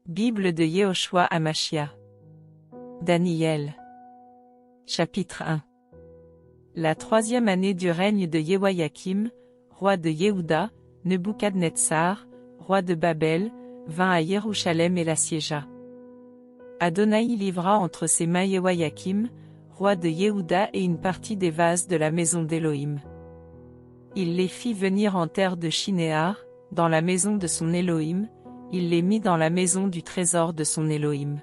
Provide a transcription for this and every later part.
Bible de Yehoshua Hamashia. Daniel. Chapitre 1. La troisième année du règne de Yehoyakim, roi de Yehuda, Nebuchadnezzar, roi de Babel, vint à Jérusalem et l'assiégea. Adonai livra entre ses mains Yehoyakim, roi de Yehuda et une partie des vases de la maison d'Élohim. Il les fit venir en terre de Shinéar, dans la maison de son Élohim, il les mit dans la maison du trésor de son Élohim.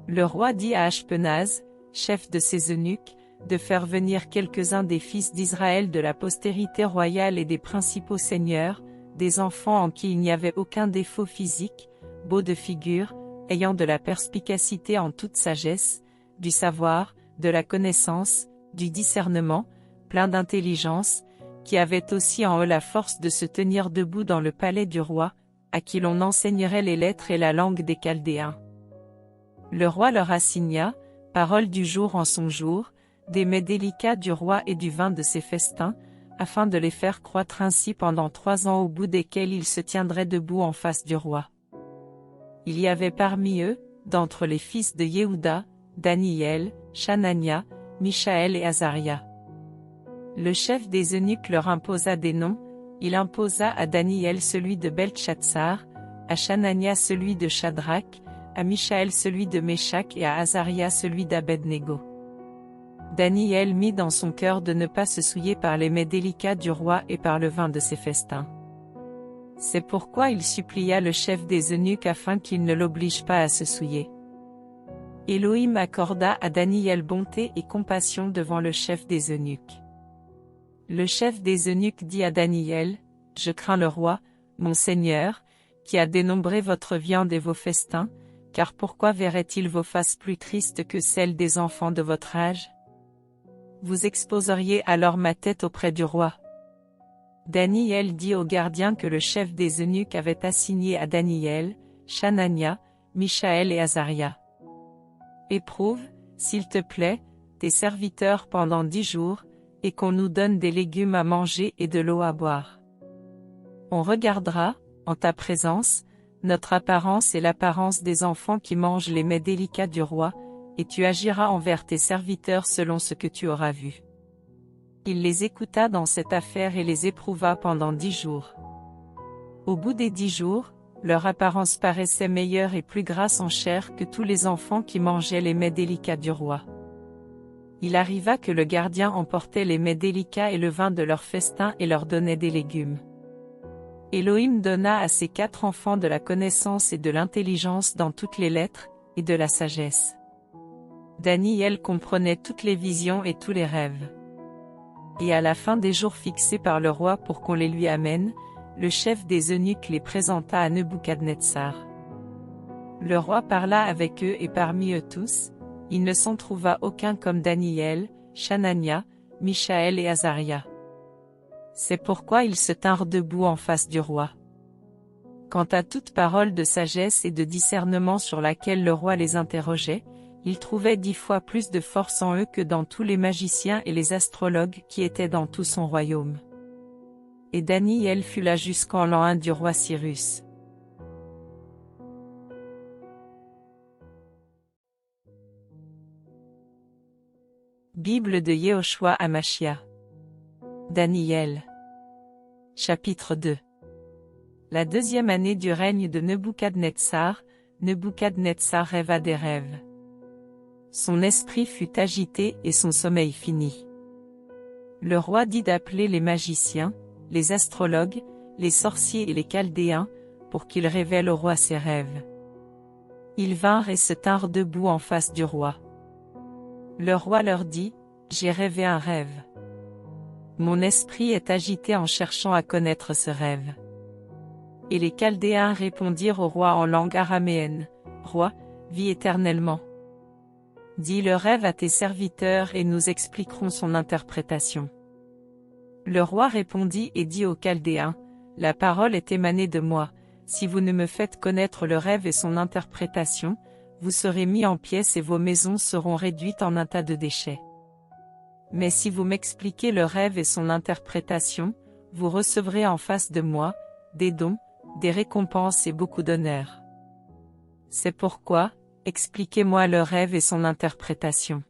Le roi dit à Ashpenaz, chef de ses eunuques, de faire venir quelques-uns des fils d'Israël de la postérité royale et des principaux seigneurs, des enfants en qui il n'y avait aucun défaut physique, beaux de figure, ayant de la perspicacité en toute sagesse, du savoir, de la connaissance, du discernement, plein d'intelligence, qui avaient aussi en eux la force de se tenir debout dans le palais du roi, à qui l'on enseignerait les lettres et la langue des Chaldéens. Le roi leur assigna, parole du jour en son jour, des mets délicats du roi et du vin de ses festins, afin de les faire croître ainsi pendant 3 ans au bout desquels ils se tiendraient debout en face du roi. Il y avait parmi eux, d'entre les fils de Yehuda, Daniel, Chanania, Michaël et Azaria. Le chef des eunuques leur imposa des noms, il imposa à Daniel celui de Beltchatsar, à Chanania celui de Shadrach, à Michaël celui de Méshach et à Azaria celui d'Abednego. Daniel mit dans son cœur de ne pas se souiller par les mets délicats du roi et par le vin de ses festins. C'est pourquoi il supplia le chef des eunuques afin qu'il ne l'oblige pas à se souiller. Élohim accorda à Daniel bonté et compassion devant le chef des eunuques. Le chef des eunuques dit à Daniel, « Je crains le roi, mon Seigneur, qui a dénombré votre viande et vos festins, car pourquoi verrait-il vos faces plus tristes que celles des enfants de votre âge? Vous exposeriez alors ma tête auprès du roi. » Daniel dit au gardien que le chef des eunuques avait assigné à Daniel, Chanania, Michaël et Azaria. « Éprouve, s'il te plaît, tes serviteurs pendant 10 jours, et qu'on nous donne des légumes à manger et de l'eau à boire. On regardera, en ta présence, notre apparence et l'apparence des enfants qui mangent les mets délicats du roi, et tu agiras envers tes serviteurs selon ce que tu auras vu. » Il les écouta dans cette affaire et les éprouva pendant 10 jours. Au bout des 10 jours, leur apparence paraissait meilleure et plus grasse en chair que tous les enfants qui mangeaient les mets délicats du roi. Il arriva que le gardien emportait les mets délicats et le vin de leur festin et leur donnait des légumes. Élohim donna à ces 4 enfants de la connaissance et de l'intelligence dans toutes les lettres, et de la sagesse. Daniel comprenait toutes les visions et tous les rêves. Et à la fin des jours fixés par le roi pour qu'on les lui amène, le chef des eunuques les présenta à Nebuchadnezzar. Le roi parla avec eux et parmi eux tous, il ne s'en trouva aucun comme Daniel, Chanania, Michaël et Azaria. C'est pourquoi ils se tinrent debout en face du roi. Quant à toute parole de sagesse et de discernement sur laquelle le roi les interrogeait, il trouvait 10 fois plus de force en eux que dans tous les magiciens et les astrologues qui étaient dans tout son royaume. Et Daniel fut là jusqu'en l'an 1 du roi Cyrus. Bible de Yehoshua Hamashia. Daniel. Chapitre 2. La deuxième année du règne de Nebuchadnezzar, Nebuchadnezzar rêva des rêves. Son esprit fut agité et son sommeil fini. Le roi dit d'appeler les magiciens, les astrologues, les sorciers et les Chaldéens, pour qu'ils révèlent au roi ses rêves. Ils vinrent et se tinrent debout en face du roi. Le roi leur dit, « J'ai rêvé un rêve. Mon esprit est agité en cherchant à connaître ce rêve. » Et les Chaldéens répondirent au roi en langue araméenne, « Roi, vis éternellement. Dis le rêve à tes serviteurs et nous expliquerons son interprétation. » Le roi répondit et dit aux Chaldéens, « La parole est émanée de moi, si vous ne me faites connaître le rêve et son interprétation, vous serez mis en pièces et vos maisons seront réduites en un tas de déchets. Mais si vous m'expliquez le rêve et son interprétation, vous recevrez en face de moi, des dons, des récompenses et beaucoup d'honneur. » C'est pourquoi, expliquez-moi le rêve et son interprétation.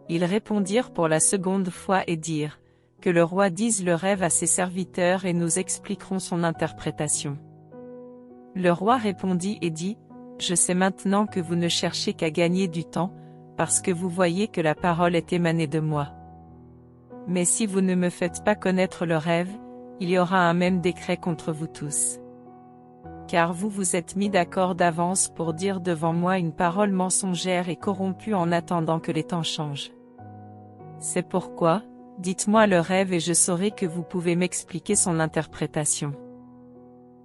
Ils répondirent pour la seconde fois et dirent, que le roi dise le rêve à ses serviteurs et nous expliquerons son interprétation. Le roi répondit et dit, je sais maintenant que vous ne cherchez qu'à gagner du temps, parce que vous voyez que la parole est émanée de moi. Mais si vous ne me faites pas connaître le rêve, il y aura un même décret contre vous tous. Car vous vous êtes mis d'accord d'avance pour dire devant moi une parole mensongère et corrompue en attendant que les temps changent. C'est pourquoi, dites-moi le rêve et je saurai que vous pouvez m'expliquer son interprétation.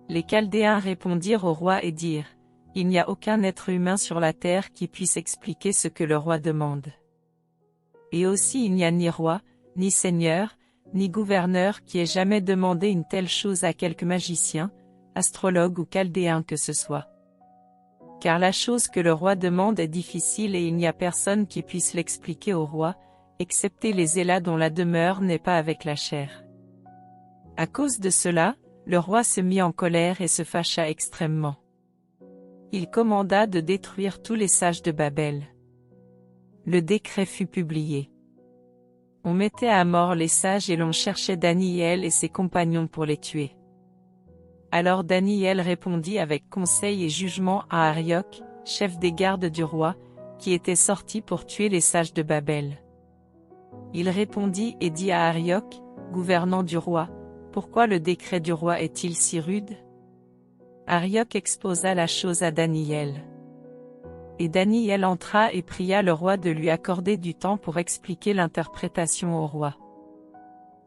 Les Chaldéens répondirent au roi et dirent, il n'y a aucun être humain sur la terre qui puisse expliquer ce que le roi demande. Et aussi il n'y a ni roi, ni seigneur, ni gouverneur qui ait jamais demandé une telle chose à quelque magicien, astrologue ou chaldéen que ce soit. Car la chose que le roi demande est difficile et il n'y a personne qui puisse l'expliquer au roi, excepté les Élats dont la demeure n'est pas avec la chair. À cause de cela, le roi se mit en colère et se fâcha extrêmement. Il commanda de détruire tous les sages de Babel. Le décret fut publié. On mettait à mort les sages et l'on cherchait Daniel et ses compagnons pour les tuer. Alors Daniel répondit avec conseil et jugement à Arioc, chef des gardes du roi, qui était sorti pour tuer les sages de Babel. Il répondit et dit à Arioc, gouvernant du roi, pourquoi le décret du roi est-il si rude? Arioc exposa la chose à Daniel. Et Daniel entra et pria le roi de lui accorder du temps pour expliquer l'interprétation au roi.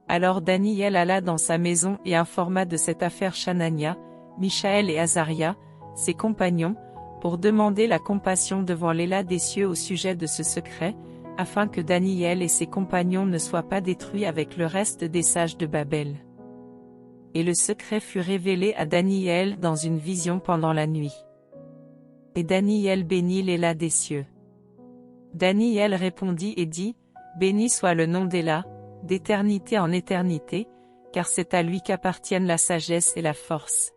Alors Daniel alla dans sa maison et informa de cette affaire Chanania, Michaël et Azaria, ses compagnons, pour demander la compassion devant l'Élat des cieux au sujet de ce secret, afin que Daniel et ses compagnons ne soient pas détruits avec le reste des sages de Babel. Et le secret fut révélé à Daniel dans une vision pendant la nuit. Et Daniel bénit l'Élat des cieux. Daniel répondit et dit, béni soit le nom d'Élat, d'éternité en éternité, car c'est à lui qu'appartiennent la sagesse et la force.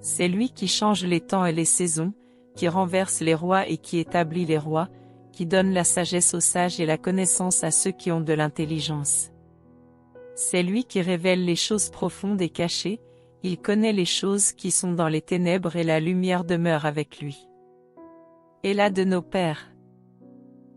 C'est lui qui change les temps et les saisons, qui renverse les rois et qui établit les rois, qui donne la sagesse aux sages et la connaissance à ceux qui ont de l'intelligence. C'est lui qui révèle les choses profondes et cachées, il connaît les choses qui sont dans les ténèbres et la lumière demeure avec lui. Élat de nos pères.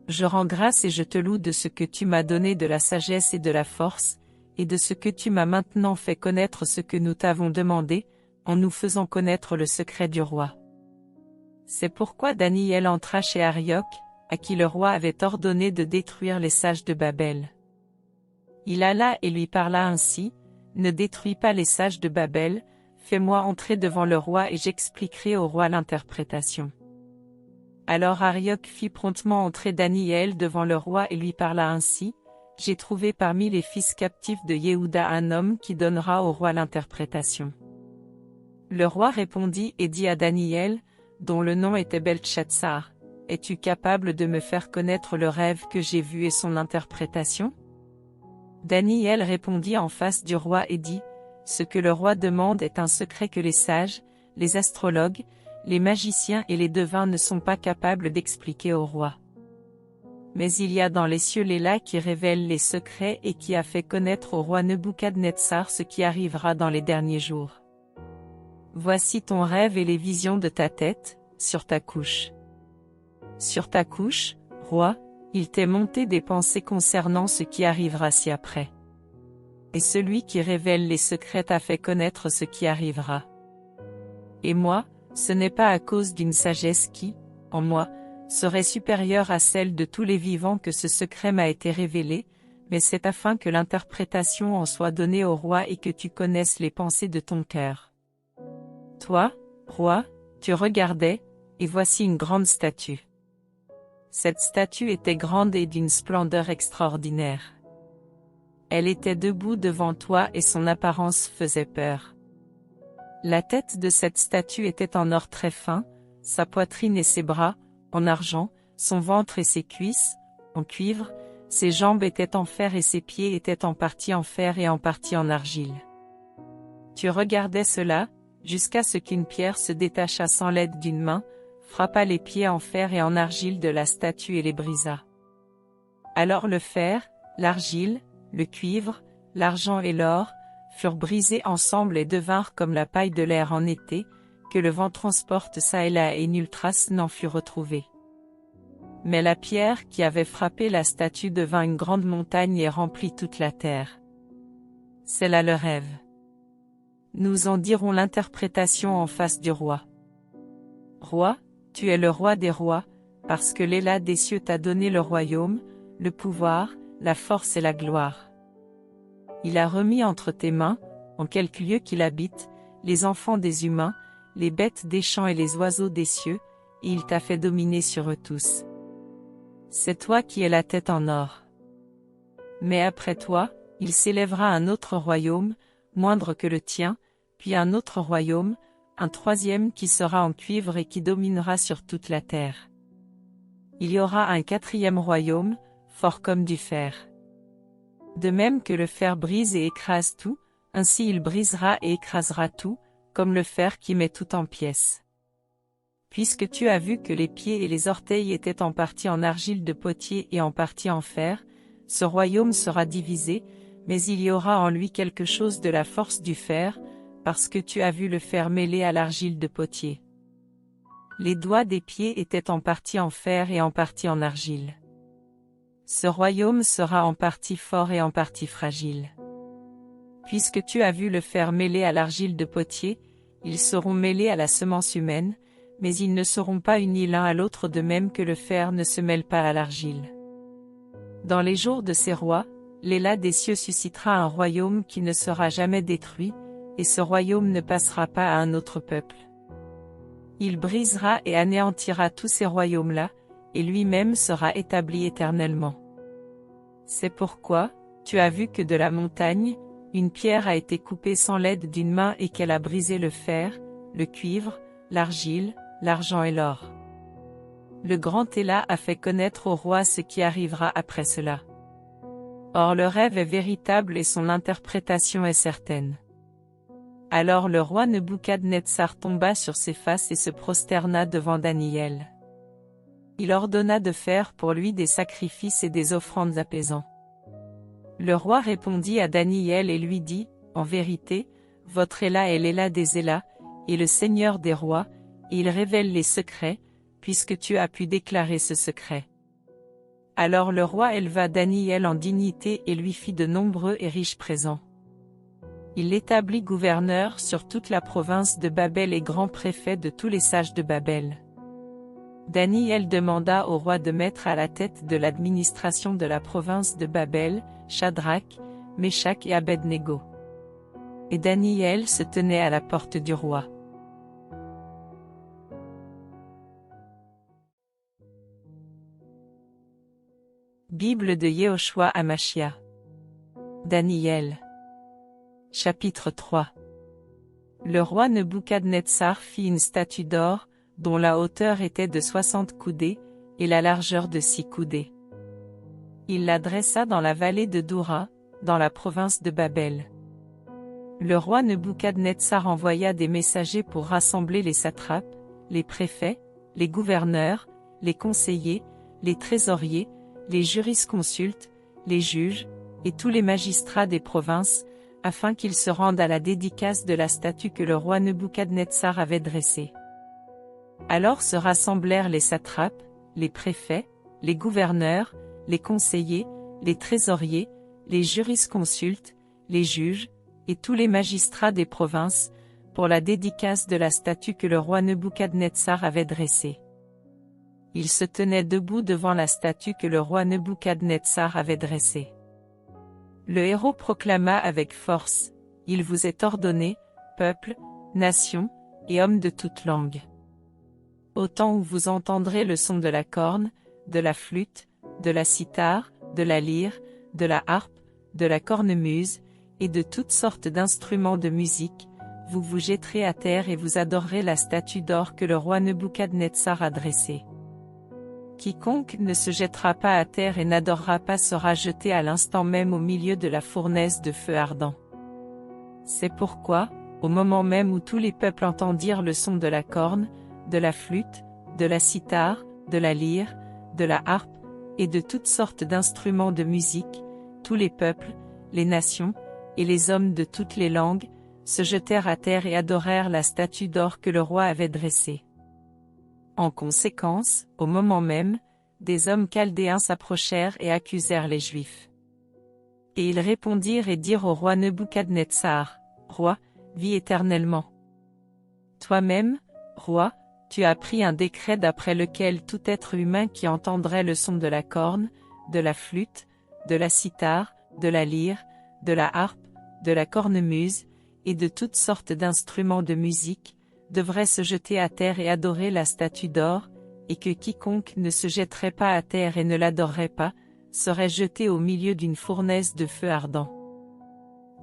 Je rends grâce et je te loue de ce que tu m'as donné de la sagesse et de la force, et de ce que tu m'as maintenant fait connaître ce que nous t'avons demandé, en nous faisant connaître le secret du roi. C'est pourquoi Daniel entra chez Arioc, à qui le roi avait ordonné de détruire les sages de Babel. Il alla et lui parla ainsi, ne détruis pas les sages de Babel, fais-moi entrer devant le roi et j'expliquerai au roi l'interprétation. Alors Arioc fit promptement entrer Daniel devant le roi et lui parla ainsi, j'ai trouvé parmi les fils captifs de Yehuda un homme qui donnera au roi l'interprétation. Le roi répondit et dit à Daniel, dont le nom était Beltchatsar, es-tu capable de me faire connaître le rêve que j'ai vu et son interprétation? Daniel répondit en face du roi et dit, ce que le roi demande est un secret que les sages, les astrologues, les magiciens et les devins ne sont pas capables d'expliquer au roi. Mais il y a dans les cieux l'Élat qui révèle les secrets et qui a fait connaître au roi Nebuchadnezzar ce qui arrivera dans les derniers jours. Voici ton rêve et les visions de ta tête, sur ta couche. Sur ta couche, roi, il t'est monté des pensées concernant ce qui arrivera ci-après. Et celui qui révèle les secrets t'a fait connaître ce qui arrivera. Et moi, ce n'est pas à cause d'une sagesse qui, en moi, serait supérieure à celle de tous les vivants que ce secret m'a été révélé, mais c'est afin que l'interprétation en soit donnée au roi et que tu connaisses les pensées de ton cœur. Toi, roi, tu regardais, et voici une grande statue. Cette statue était grande et d'une splendeur extraordinaire. Elle était debout devant toi et son apparence faisait peur. La tête de cette statue était en or très fin, sa poitrine et ses bras, en argent, son ventre et ses cuisses, en cuivre, ses jambes étaient en fer et ses pieds étaient en partie en fer et en partie en argile. Tu regardais cela, jusqu'à ce qu'une pierre se détachât sans l'aide d'une main, frappa les pieds en fer et en argile de la statue et les brisa. Alors le fer, l'argile, le cuivre, l'argent et l'or, furent brisés ensemble et devinrent comme la paille de l'air en été, que le vent transporte çà et là et nulle trace n'en fut retrouvée. Mais la pierre qui avait frappé la statue devint une grande montagne et remplit toute la terre. C'est là le rêve. Nous en dirons l'interprétation en face du roi. Roi, tu es le roi des rois, parce que l'Éla des cieux t'a donné le royaume, le pouvoir, la force et la gloire. Il a remis entre tes mains, en quelque lieu qu'il habite, les enfants des humains, les bêtes des champs et les oiseaux des cieux, et il t'a fait dominer sur eux tous. C'est toi qui es la tête en or. Mais après toi, il s'élèvera un autre royaume, moindre que le tien, puis un autre royaume, un troisième qui sera en cuivre et qui dominera sur toute la terre. Il y aura un quatrième royaume, fort comme du fer. De même que le fer brise et écrase tout, ainsi il brisera et écrasera tout, comme le fer qui met tout en pièces. Puisque tu as vu que les pieds et les orteils étaient en partie en argile de potier et en partie en fer, ce royaume sera divisé, mais il y aura en lui quelque chose de la force du fer, parce que tu as vu le fer mêlé à l'argile de potier. Les doigts des pieds étaient en partie en fer et en partie en argile. Ce royaume sera en partie fort et en partie fragile. Puisque tu as vu le fer mêlé à l'argile de potier, ils seront mêlés à la semence humaine, mais ils ne seront pas unis l'un à l'autre de même que le fer ne se mêle pas à l'argile. Dans les jours de ces rois, l'Éla des cieux suscitera un royaume qui ne sera jamais détruit, et ce royaume ne passera pas à un autre peuple. Il brisera et anéantira tous ces royaumes-là, et lui-même sera établi éternellement. C'est pourquoi, tu as vu que de la montagne, une pierre a été coupée sans l'aide d'une main et qu'elle a brisé le fer, le cuivre, l'argile, l'argent et l'or. Le grand Éla a fait connaître au roi ce qui arrivera après cela. Or le rêve est véritable et son interprétation est certaine. Alors le roi Nebuchadnezzar tomba sur ses faces et se prosterna devant Daniel. Il ordonna de faire pour lui des sacrifices et des offrandes apaisants. Le roi répondit à Daniel et lui dit, « En vérité, votre Éla est l'Éla des Élas, et le Seigneur des rois, et il révèle les secrets, puisque tu as pu déclarer ce secret. » Alors le roi éleva Daniel en dignité et lui fit de nombreux et riches présents. Il l'établit gouverneur sur toute la province de Babel et grand préfet de tous les sages de Babel. Daniel demanda au roi de mettre à la tête de l'administration de la province de Babel, Shadrach, Meshach et Abednego. Et Daniel se tenait à la porte du roi. Bible de Yehoshua Hamashia. Daniel. Chapitre 3. Le roi Nebuchadnezzar fit une statue d'or, dont la hauteur était de 60 coudées, et la largeur de 6 coudées. Il la dressa dans la vallée de Doura, dans la province de Babel. Le roi Nebuchadnezzar envoya des messagers pour rassembler les satrapes, les préfets, les gouverneurs, les conseillers, les trésoriers, les jurisconsultes, les juges, et tous les magistrats des provinces, afin qu'ils se rendent à la dédicace de la statue que le roi Nebuchadnezzar avait dressée. Alors se rassemblèrent les satrapes, les préfets, les gouverneurs, les conseillers, les trésoriers, les jurisconsultes, les juges, et tous les magistrats des provinces, pour la dédicace de la statue que le roi Nebuchadnezzar avait dressée. Ils se tenaient debout devant la statue que le roi Nebuchadnezzar avait dressée. Le héros proclama avec force, « Il vous est ordonné, peuple, nation, et hommes de toute langue. Au temps où vous entendrez le son de la corne, de la flûte, de la cithare, de la lyre, de la harpe, de la cornemuse, et de toutes sortes d'instruments de musique, vous vous jetterez à terre et vous adorerez la statue d'or que le roi Nebuchadnezzar a dressée. Quiconque ne se jettera pas à terre et n'adorera pas sera jeté à l'instant même au milieu de la fournaise de feu ardent. C'est pourquoi, au moment même où tous les peuples entendirent le son de la corne, de la flûte, de la cithare, de la lyre, de la harpe, et de toutes sortes d'instruments de musique, tous les peuples, les nations, et les hommes de toutes les langues, se jetèrent à terre et adorèrent la statue d'or que le roi avait dressée. En conséquence, au moment même, des hommes chaldéens s'approchèrent et accusèrent les Juifs. Et ils répondirent et dirent au roi Nebuchadnezzar, « Roi, vis éternellement. Toi-même, roi, tu as pris un décret d'après lequel tout être humain qui entendrait le son de la corne, de la flûte, de la cithare, de la lyre, de la harpe, de la cornemuse, et de toutes sortes d'instruments de musique, devrait se jeter à terre et adorer la statue d'or, et que quiconque ne se jetterait pas à terre et ne l'adorerait pas, serait jeté au milieu d'une fournaise de feu ardent.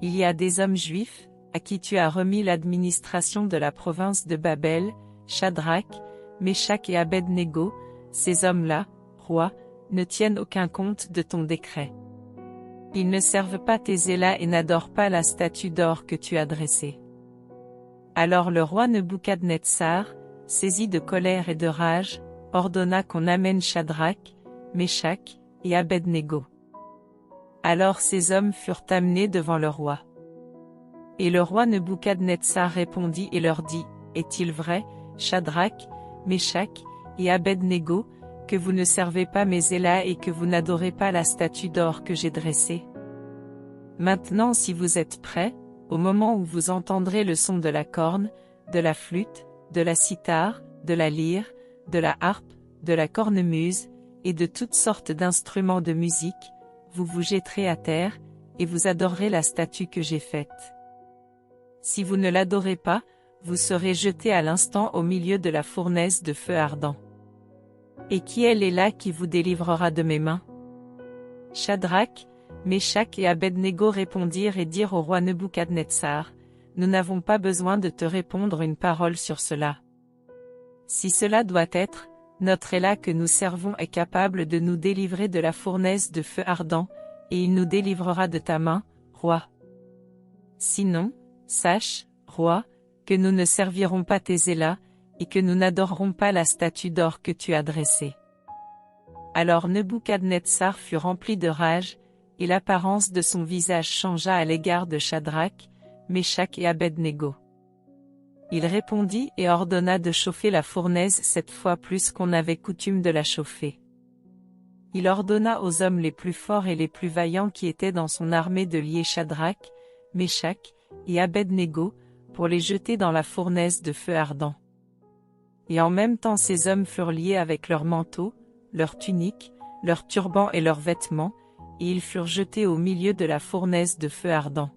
Il y a des hommes juifs, à qui tu as remis l'administration de la province de Babel, Shadrach, Meshach et Abed-Négo, ces hommes-là, roi, ne tiennent aucun compte de ton décret. Ils ne servent pas tes élats et n'adorent pas la statue d'or que tu as dressée. Alors le roi Nebuchadnezzar, saisi de colère et de rage, ordonna qu'on amène Shadrach, Meshach et Abed-Négo. Alors ces hommes furent amenés devant le roi. Et le roi Nebuchadnezzar répondit et leur dit, « Est-il vrai, Shadrach, Meshach et Abed-Négo, que vous ne servez pas mes élats et que vous n'adorez pas la statue d'or que j'ai dressée? Maintenant si vous êtes prêts, au moment où vous entendrez le son de la corne, de la flûte, de la cithare, de la lyre, de la harpe, de la cornemuse, et de toutes sortes d'instruments de musique, vous vous jetterez à terre, et vous adorerez la statue que j'ai faite. Si vous ne l'adorez pas, vous serez jetés à l'instant au milieu de la fournaise de feu ardent. Et qui est là qui vous délivrera de mes mains? » Shadrach, Meshach et Abed-Négo répondirent et dirent au roi Nebuchadnezzar, « Nous n'avons pas besoin de te répondre une parole sur cela. Si cela doit être, notre Élah que nous servons est capable de nous délivrer de la fournaise de feu ardent, et il nous délivrera de ta main, roi. Sinon, sache, roi, que nous ne servirons pas tes élats, et que nous n'adorerons pas la statue d'or que tu as dressée. » Alors Nebuchadnezzar fut rempli de rage, et l'apparence de son visage changea à l'égard de Shadrach, Meshach et Abed-Négo. Il répondit et ordonna de chauffer la fournaise 7 fois plus qu'on avait coutume de la chauffer. Il ordonna aux hommes les plus forts et les plus vaillants qui étaient dans son armée de lier Shadrach, Meshach et Abed-Négo, pour les jeter dans la fournaise de feu ardent. Et en même temps ces hommes furent liés avec leurs manteaux, leurs tuniques, leurs turbans et leurs vêtements, et ils furent jetés au milieu de la fournaise de feu ardent.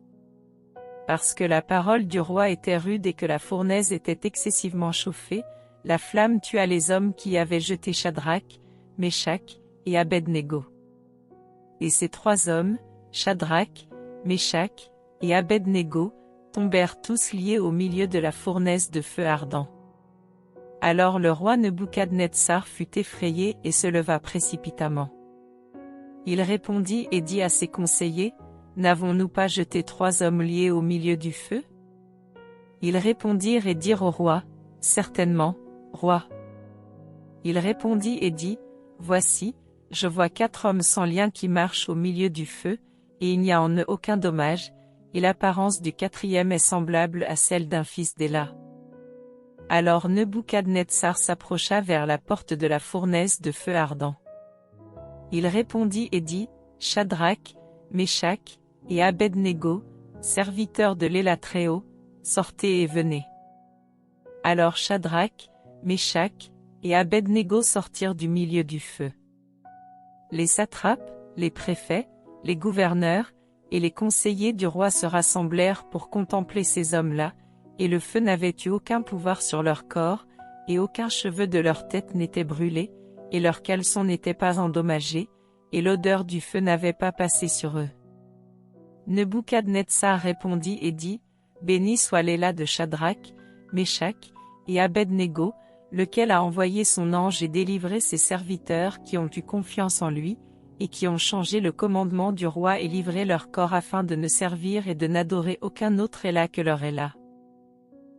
Parce que la parole du roi était rude et que la fournaise était excessivement chauffée, la flamme tua les hommes qui y avaient jeté Shadrach, Meshach et Abed-Négo. Et ces 3 hommes, Shadrach, Meshach et Abed-Négo, tombèrent tous liés au milieu de la fournaise de feu ardent. Alors le roi Nebuchadnezzar fut effrayé et se leva précipitamment. Il répondit et dit à ses conseillers, « N'avons-nous pas jeté 3 hommes liés au milieu du feu? » Ils répondirent et dirent au roi, « Certainement, roi. » Il répondit et dit, « Voici, je vois 4 hommes sans lien qui marchent au milieu du feu, et il n'y a en eux aucun dommage, et l'apparence du 4e est semblable à celle d'un fils d'Élah. » Alors Nebuchadnezzar s'approcha vers la porte de la fournaise de feu ardent. Il répondit et dit, « Shadrach, Meshach et Abed-Négo, serviteurs de l'Élah Très-Haut, sortez et venez. » Alors Shadrach, Meshach et Abed-Négo sortirent du milieu du feu. Les satrapes, les préfets, les gouverneurs, et les conseillers du roi se rassemblèrent pour contempler ces hommes-là, et le feu n'avait eu aucun pouvoir sur leur corps, et aucun cheveu de leur tête n'était brûlé, et leurs caleçons n'étaient pas endommagés, et l'odeur du feu n'avait pas passé sur eux. Nebuchadnezzar répondit et dit, « Béni soit l'Élah de Shadrach, Meshach et Abed-Négo, lequel a envoyé son ange et délivré ses serviteurs qui ont eu confiance en lui, et qui ont changé le commandement du roi et livré leur corps afin de ne servir et de n'adorer aucun autre Élah que leur Élah. »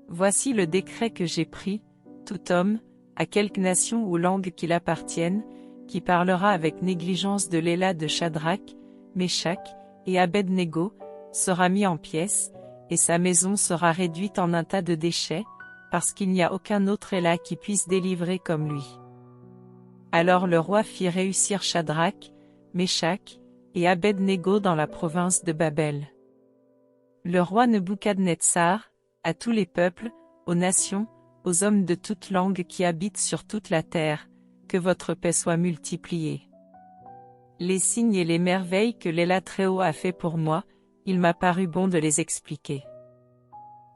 Voici le décret que j'ai pris, tout homme, à quelque nation ou langue qu'il appartienne, qui parlera avec négligence de l'éla de Shadrach, Meshach, et Abed-Négo, sera mis en pièces, et sa maison sera réduite en un tas de déchets, parce qu'il n'y a aucun autre éla qui puisse délivrer comme lui. Alors le roi fit réussir Shadrach, Meshach, et Abed-Négo dans la province de Babel. Le roi Nebuchadnezzar, à tous les peuples, aux nations, aux hommes de toute langue qui habitent sur toute la terre, que votre paix soit multipliée. Les signes et les merveilles que l'Éla Très-Haut a fait pour moi, il m'a paru bon de les expliquer.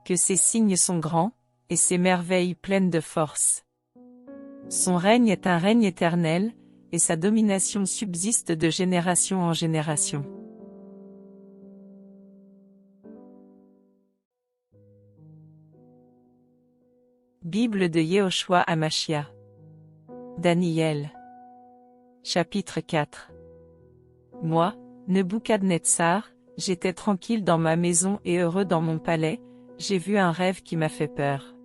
Que ces signes sont grands, et ces merveilles pleines de force. Son règne est un règne éternel, et sa domination subsiste de génération en génération. Bible de Yehoshua Hamashia. Daniel. Chapitre 4. Moi, Nebuchadnezzar, j'étais tranquille dans ma maison et heureux dans mon palais, j'ai vu un rêve qui m'a fait peur.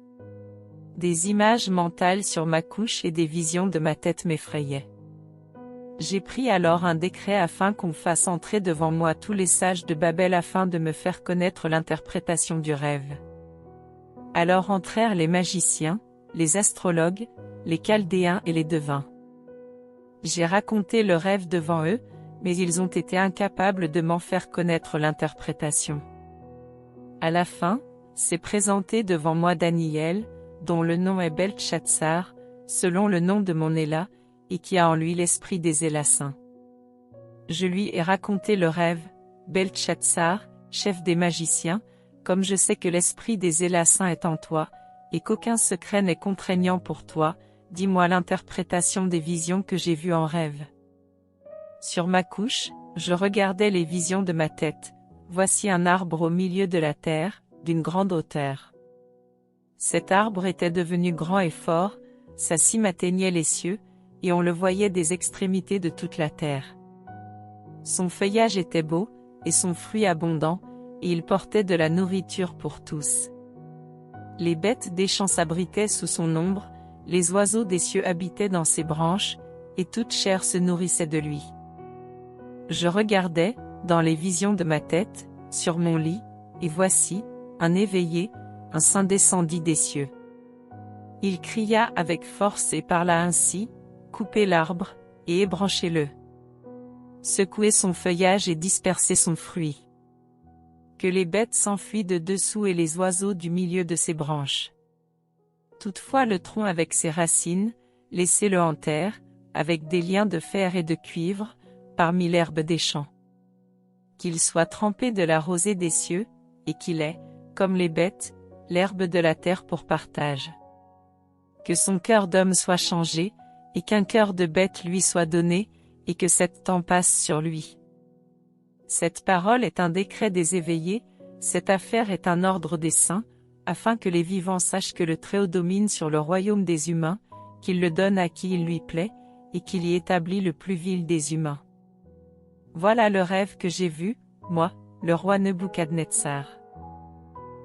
Des images mentales sur ma couche et des visions de ma tête m'effrayaient. J'ai pris alors un décret afin qu'on fasse entrer devant moi tous les sages de Babel afin de me faire connaître l'interprétation du rêve. Alors entrèrent les magiciens, les astrologues, les chaldéens et les devins. J'ai raconté le rêve devant eux, mais ils ont été incapables de m'en faire connaître l'interprétation. À la fin, s'est présenté devant moi Daniel, dont le nom est Beltshazzar, selon le nom de mon Éla, et qui a en lui l'esprit des Élassins. Je lui ai raconté le rêve, Beltshazzar, chef des magiciens, comme je sais que l'esprit des Élassins est en toi, et qu'aucun secret n'est contraignant pour toi, dis-moi l'interprétation des visions que j'ai vues en rêve. Sur ma couche, je regardais les visions de ma tête, voici un arbre au milieu de la terre, d'une grande hauteur. Cet arbre était devenu grand et fort, sa cime atteignait les cieux, et on le voyait des extrémités de toute la terre. Son feuillage était beau, et son fruit abondant, et il portait de la nourriture pour tous. Les bêtes des champs s'abritaient sous son ombre, les oiseaux des cieux habitaient dans ses branches, et toute chair se nourrissait de lui. Je regardais, dans les visions de ma tête, sur mon lit, et voici, un éveillé, un saint descendit des cieux. Il cria avec force et parla ainsi, coupez l'arbre, et ébranchez-le. Secouez son feuillage et dispersez son fruit. Que les bêtes s'enfuient de dessous et les oiseaux du milieu de ses branches. Toutefois le tronc avec ses racines, laissez-le en terre, avec des liens de fer et de cuivre, parmi l'herbe des champs. Qu'il soit trempé de la rosée des cieux, et qu'il ait, comme les bêtes, l'herbe de la terre pour partage. Que son cœur d'homme soit changé, et qu'un cœur de bête lui soit donné, et que sept temps passent sur lui. Cette parole est un décret des éveillés, cette affaire est un ordre des saints, afin que les vivants sachent que le Très-Haut domine sur le royaume des humains, qu'il le donne à qui il lui plaît, et qu'il y établit le plus vil des humains. Voilà le rêve que j'ai vu, moi, le roi Nebuchadnezzar.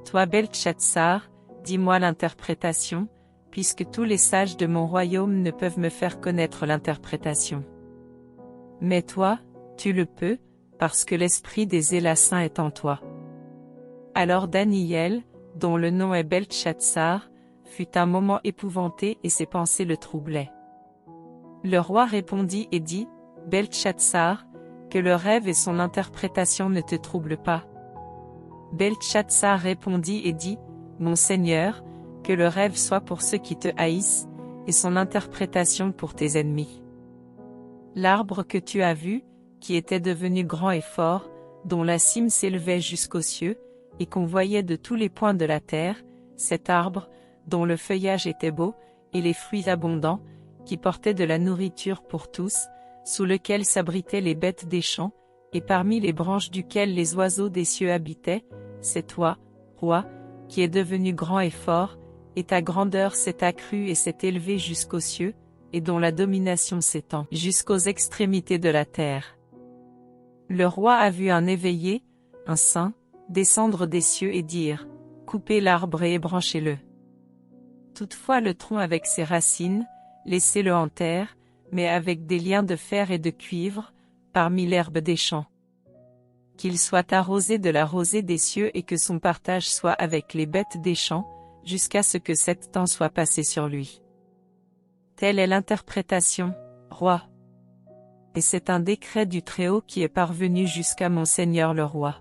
Toi Beltshazzar, dis-moi l'interprétation, puisque tous les sages de mon royaume ne peuvent me faire connaître l'interprétation. Mais toi, tu le peux, parce que l'esprit des Élassins est en toi. Alors Daniel, dont le nom est Beltshazzar, fut un moment épouvanté et ses pensées le troublaient. Le roi répondit et dit, Beltshazzar, que le rêve et son interprétation ne te troublent pas. Beltshazzar répondit et dit, Mon Seigneur, que le rêve soit pour ceux qui te haïssent, et son interprétation pour tes ennemis. L'arbre que tu as vu, qui était devenu grand et fort, dont la cime s'élevait jusqu'aux cieux, et qu'on voyait de tous les points de la terre, cet arbre, dont le feuillage était beau, et les fruits abondants, qui portaient de la nourriture pour tous, sous lequel s'abritaient les bêtes des champs, et parmi les branches duquel les oiseaux des cieux habitaient, c'est toi, roi, qui es devenu grand et fort, et ta grandeur s'est accrue et s'est élevée jusqu'aux cieux, et dont la domination s'étend jusqu'aux extrémités de la terre. Le roi a vu un éveillé, un saint, descendre des cieux et dire, coupez l'arbre et ébranchez-le. Toutefois le tronc avec ses racines, laissez-le en terre, mais avec des liens de fer et de cuivre, parmi l'herbe des champs. Qu'il soit arrosé de la rosée des cieux et que son partage soit avec les bêtes des champs, jusqu'à ce que 7 temps soit passé sur lui. Telle est l'interprétation, roi. Et c'est un décret du Très-Haut qui est parvenu jusqu'à mon Seigneur le roi.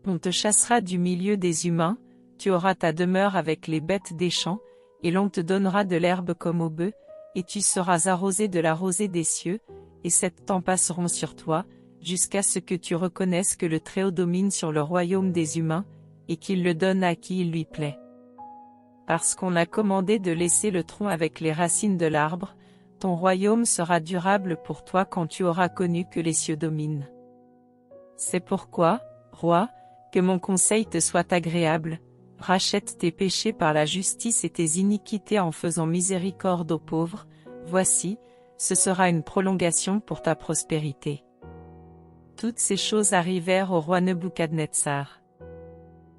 On te chassera du milieu des humains, tu auras ta demeure avec les bêtes des champs, et l'on te donnera de l'herbe comme aux bœufs, et tu seras arrosé de la rosée des cieux, et 7 temps passeront sur toi, jusqu'à ce que tu reconnaisses que le Très-Haut domine sur le royaume des humains, et qu'il le donne à qui il lui plaît. Parce qu'on a commandé de laisser le tronc avec les racines de l'arbre, ton royaume sera durable pour toi quand tu auras connu que les cieux dominent. C'est pourquoi, roi, que mon conseil te soit agréable, rachète tes péchés par la justice et tes iniquités en faisant miséricorde aux pauvres, voici, ce sera une prolongation pour ta prospérité. Toutes ces choses arrivèrent au roi Nebuchadnezzar.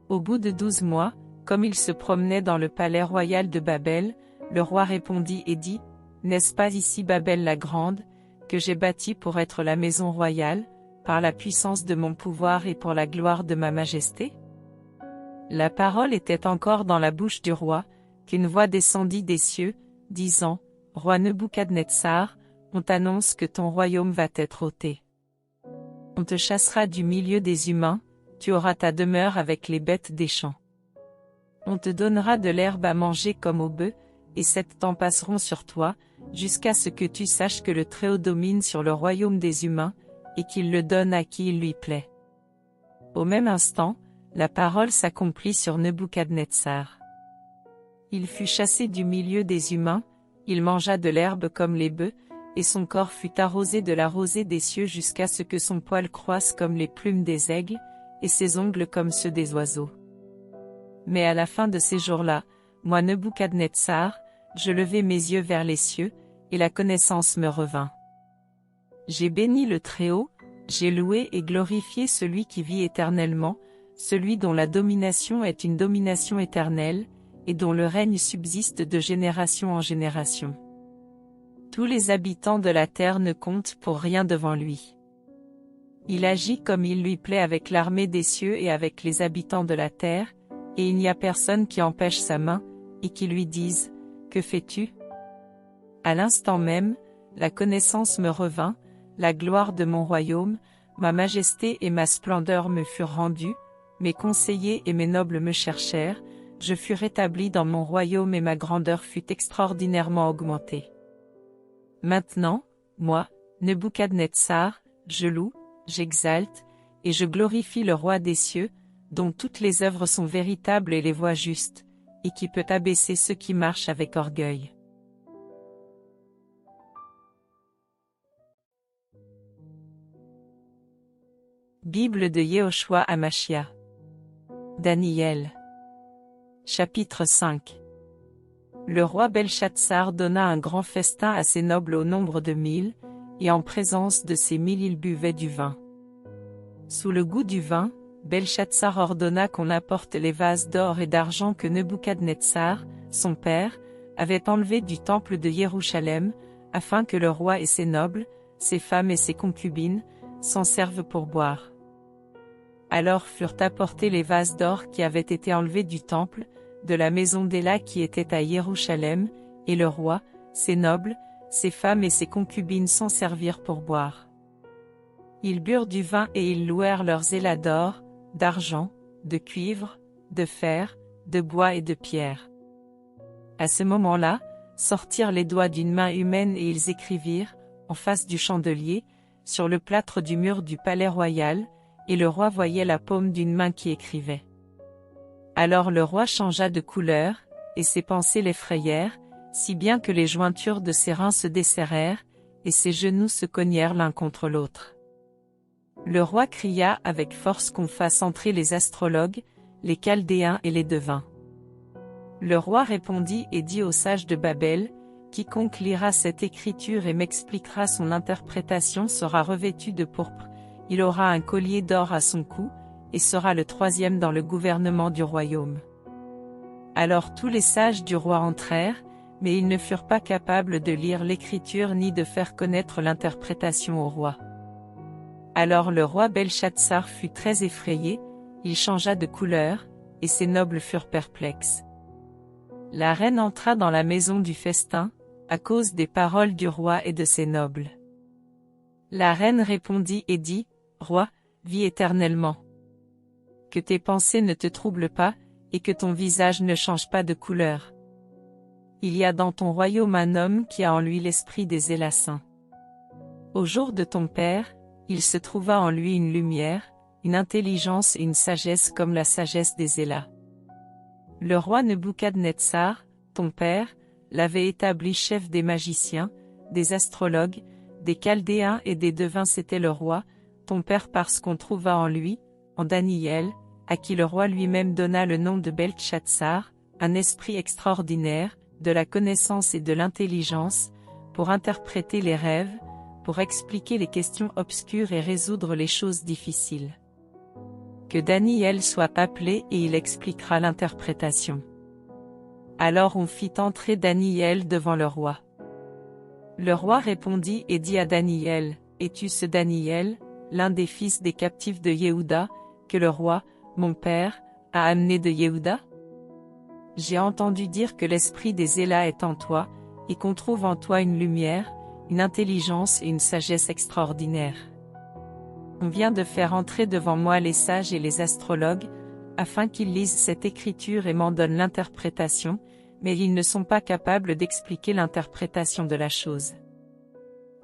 Au bout de 12 mois, comme il se promenait dans le palais royal de Babel, le roi répondit et dit, « N'est-ce pas ici Babel la grande, que j'ai bâtie pour être la maison royale, par la puissance de mon pouvoir et pour la gloire de ma majesté ?» La parole était encore dans la bouche du roi, qu'une voix descendit des cieux, disant, « Roi Nebuchadnezzar, on t'annonce que ton royaume va être ôté. On te chassera du milieu des humains, tu auras ta demeure avec les bêtes des champs. On te donnera de l'herbe à manger comme aux bœufs, et 7 temps passeront sur toi, jusqu'à ce que tu saches que le Très-Haut domine sur le royaume des humains, et qu'il le donne à qui il lui plaît. » Au même instant, la parole s'accomplit sur Nebuchadnezzar. Il fut chassé du milieu des humains, il mangea de l'herbe comme les bœufs, et son corps fut arrosé de la rosée des cieux jusqu'à ce que son poil croisse comme les plumes des aigles, et ses ongles comme ceux des oiseaux. Mais à la fin de ces jours-là, moi Nebuchadnezzar, je levai mes yeux vers les cieux, et la connaissance me revint. J'ai béni le Très-Haut, j'ai loué et glorifié celui qui vit éternellement, celui dont la domination est une domination éternelle, et dont le règne subsiste de génération en génération. Tous les habitants de la terre ne comptent pour rien devant lui. Il agit comme il lui plaît avec l'armée des cieux et avec les habitants de la terre, et il n'y a personne qui empêche sa main, et qui lui dise, « Que fais-tu » À l'instant même, la connaissance me revint, la gloire de mon royaume, ma majesté et ma splendeur me furent rendues, mes conseillers et mes nobles me cherchèrent, je fus rétabli dans mon royaume et ma grandeur fut extraordinairement augmentée. Maintenant, moi, Nebuchadnezzar, je loue, j'exalte, et je glorifie le roi des cieux, dont toutes les œuvres sont véritables et les voies justes, et qui peut abaisser ceux qui marchent avec orgueil. Bible de Yehoshua Hamashia. Daniel. Chapitre 5. Le roi Belshazzar donna un grand festin à ses nobles au nombre de 1000, et en présence de ces 1000 ils buvaient du vin. Sous le goût du vin, Belshazzar ordonna qu'on apporte les vases d'or et d'argent que Nebuchadnezzar, son père, avait enlevés du temple de Jérusalem, afin que le roi et ses nobles, ses femmes et ses concubines, s'en servent pour boire. Alors furent apportés les vases d'or qui avaient été enlevés du temple, de la maison d'Éla qui était à Jérusalem, et le roi, ses nobles, ses femmes et ses concubines s'en servirent pour boire. Ils burent du vin et ils louèrent leurs élas d'or, d'argent, de cuivre, de fer, de bois et de pierre. À ce moment-là, sortirent les doigts d'une main humaine et ils écrivirent, en face du chandelier, sur le plâtre du mur du palais royal, et le roi voyait la paume d'une main qui écrivait. Alors le roi changea de couleur, et ses pensées l'effrayèrent, si bien que les jointures de ses reins se desserrèrent, et ses genoux se cognèrent l'un contre l'autre. Le roi cria avec force qu'on fasse entrer les astrologues, les chaldéens et les devins. Le roi répondit et dit aux sages de Babel, « Quiconque lira cette écriture et m'expliquera son interprétation sera revêtu de pourpre, il aura un collier d'or à son cou, et sera le troisième dans le gouvernement du royaume. Alors tous les sages du roi entrèrent, mais ils ne furent pas capables de lire l'écriture ni de faire connaître l'interprétation au roi. Alors le roi Belchatsar fut très effrayé, il changea de couleur, et ses nobles furent perplexes. La reine entra dans la maison du festin, à cause des paroles du roi et de ses nobles. La reine répondit et dit, « Roi, vis éternellement. Que tes pensées ne te troublent pas, et que ton visage ne change pas de couleur. Il y a dans ton royaume un homme qui a en lui l'esprit des Élassins. Au jour de ton père, il se trouva en lui une lumière, une intelligence et une sagesse comme la sagesse des Élats. Le roi Nebuchadnezzar, ton père, l'avait établi chef des magiciens, des astrologues, des chaldéens et des devins. C'était le roi, ton père, parce qu'on trouva en lui, en Daniel, à qui le roi lui-même donna le nom de Belchatsar, un esprit extraordinaire, de la connaissance et de l'intelligence, pour interpréter les rêves, pour expliquer les questions obscures et résoudre les choses difficiles. Que Daniel soit appelé et il expliquera l'interprétation. Alors on fit entrer Daniel devant le roi. Le roi répondit et dit à Daniel, « Es-tu ce Daniel, l'un des fils des captifs de Yehuda, que le roi, mon père, a amené de Yehuda? J'ai entendu dire que l'esprit des Élats est en toi, et qu'on trouve en toi une lumière, une intelligence et une sagesse extraordinaires. On vient de faire entrer devant moi les sages et les astrologues, afin qu'ils lisent cette écriture et m'en donnent l'interprétation, mais ils ne sont pas capables d'expliquer l'interprétation de la chose.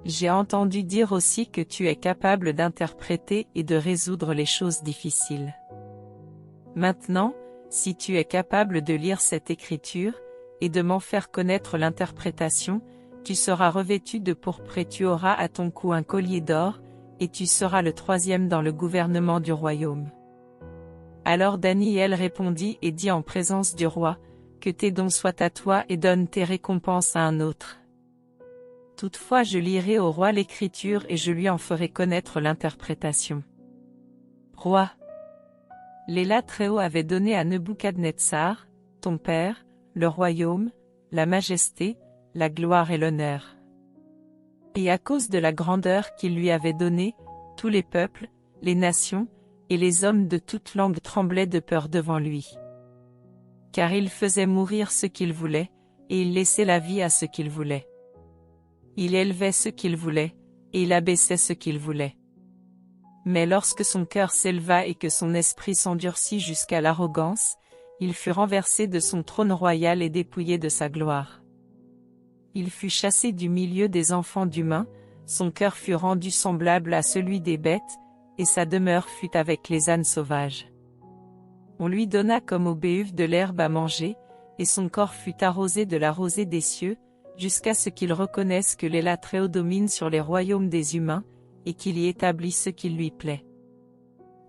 J'ai entendu dire aussi que tu es capable d'interpréter et de résoudre les choses difficiles. Maintenant, si tu es capable de lire cette écriture, et de m'en faire connaître l'interprétation, tu seras revêtu de pourpre et tu auras à ton cou un collier d'or, et tu seras le troisième dans le gouvernement du royaume. » Alors Daniel répondit et dit en présence du roi, « Que tes dons soient à toi et donne tes récompenses à un autre. Toutefois je lirai au roi l'écriture et je lui en ferai connaître l'interprétation. » Roi, l'Élat Très-Haut avait donné à Nebuchadnezzar, ton père, le royaume, la majesté, la gloire et l'honneur. Et à cause de la grandeur qu'il lui avait donnée, tous les peuples, les nations, et les hommes de toute langue tremblaient de peur devant lui. Car il faisait mourir ceux qu'il voulait, et il laissait la vie à ceux qu'il voulait. Il élevait ceux qu'il voulait, et il abaissait ceux qu'il voulait. Mais lorsque son cœur s'éleva et que son esprit s'endurcit jusqu'à l'arrogance, il fut renversé de son trône royal et dépouillé de sa gloire. Il fut chassé du milieu des enfants d'humains, son cœur fut rendu semblable à celui des bêtes, et sa demeure fut avec les ânes sauvages. On lui donna comme aux béhuves de l'herbe à manger, et son corps fut arrosé de la rosée des cieux, jusqu'à ce qu'il reconnaisse que l'Élat Très-Haut domine sur les royaumes des humains, et qu'il y établit ce qui lui plaît.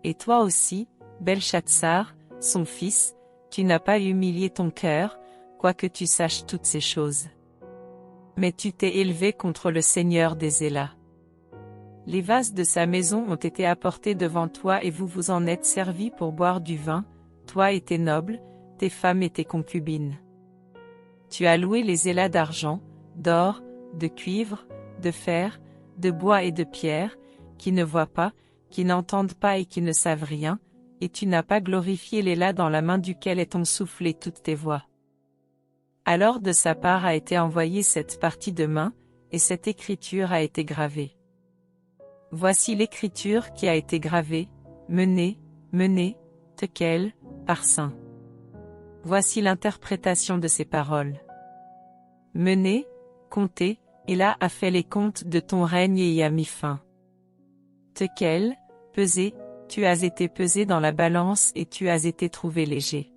Et toi aussi, Belchatsar, son fils, tu n'as pas humilié ton cœur, quoique tu saches toutes ces choses. Mais tu t'es élevé contre le Seigneur des Élats. Les vases de sa maison ont été apportés devant toi et vous vous en êtes servis pour boire du vin, toi et tes nobles, tes femmes et tes concubines. Tu as loué les Élats d'argent, d'or, de cuivre, de fer, de bois et de pierre, qui ne voient pas, qui n'entendent pas et qui ne savent rien, et tu n'as pas glorifié l'Élat dans la main duquel est soufflé toutes tes voix. Alors de sa part a été envoyée cette partie de main, et cette écriture a été gravée. Voici l'écriture qui a été gravée, menée, tekel, par saint. Voici l'interprétation de ces paroles. Menée, comptée, et là a fait les comptes de ton règne et y a mis fin. Tekel, pesé, tu as été pesé dans la balance et tu as été trouvé léger.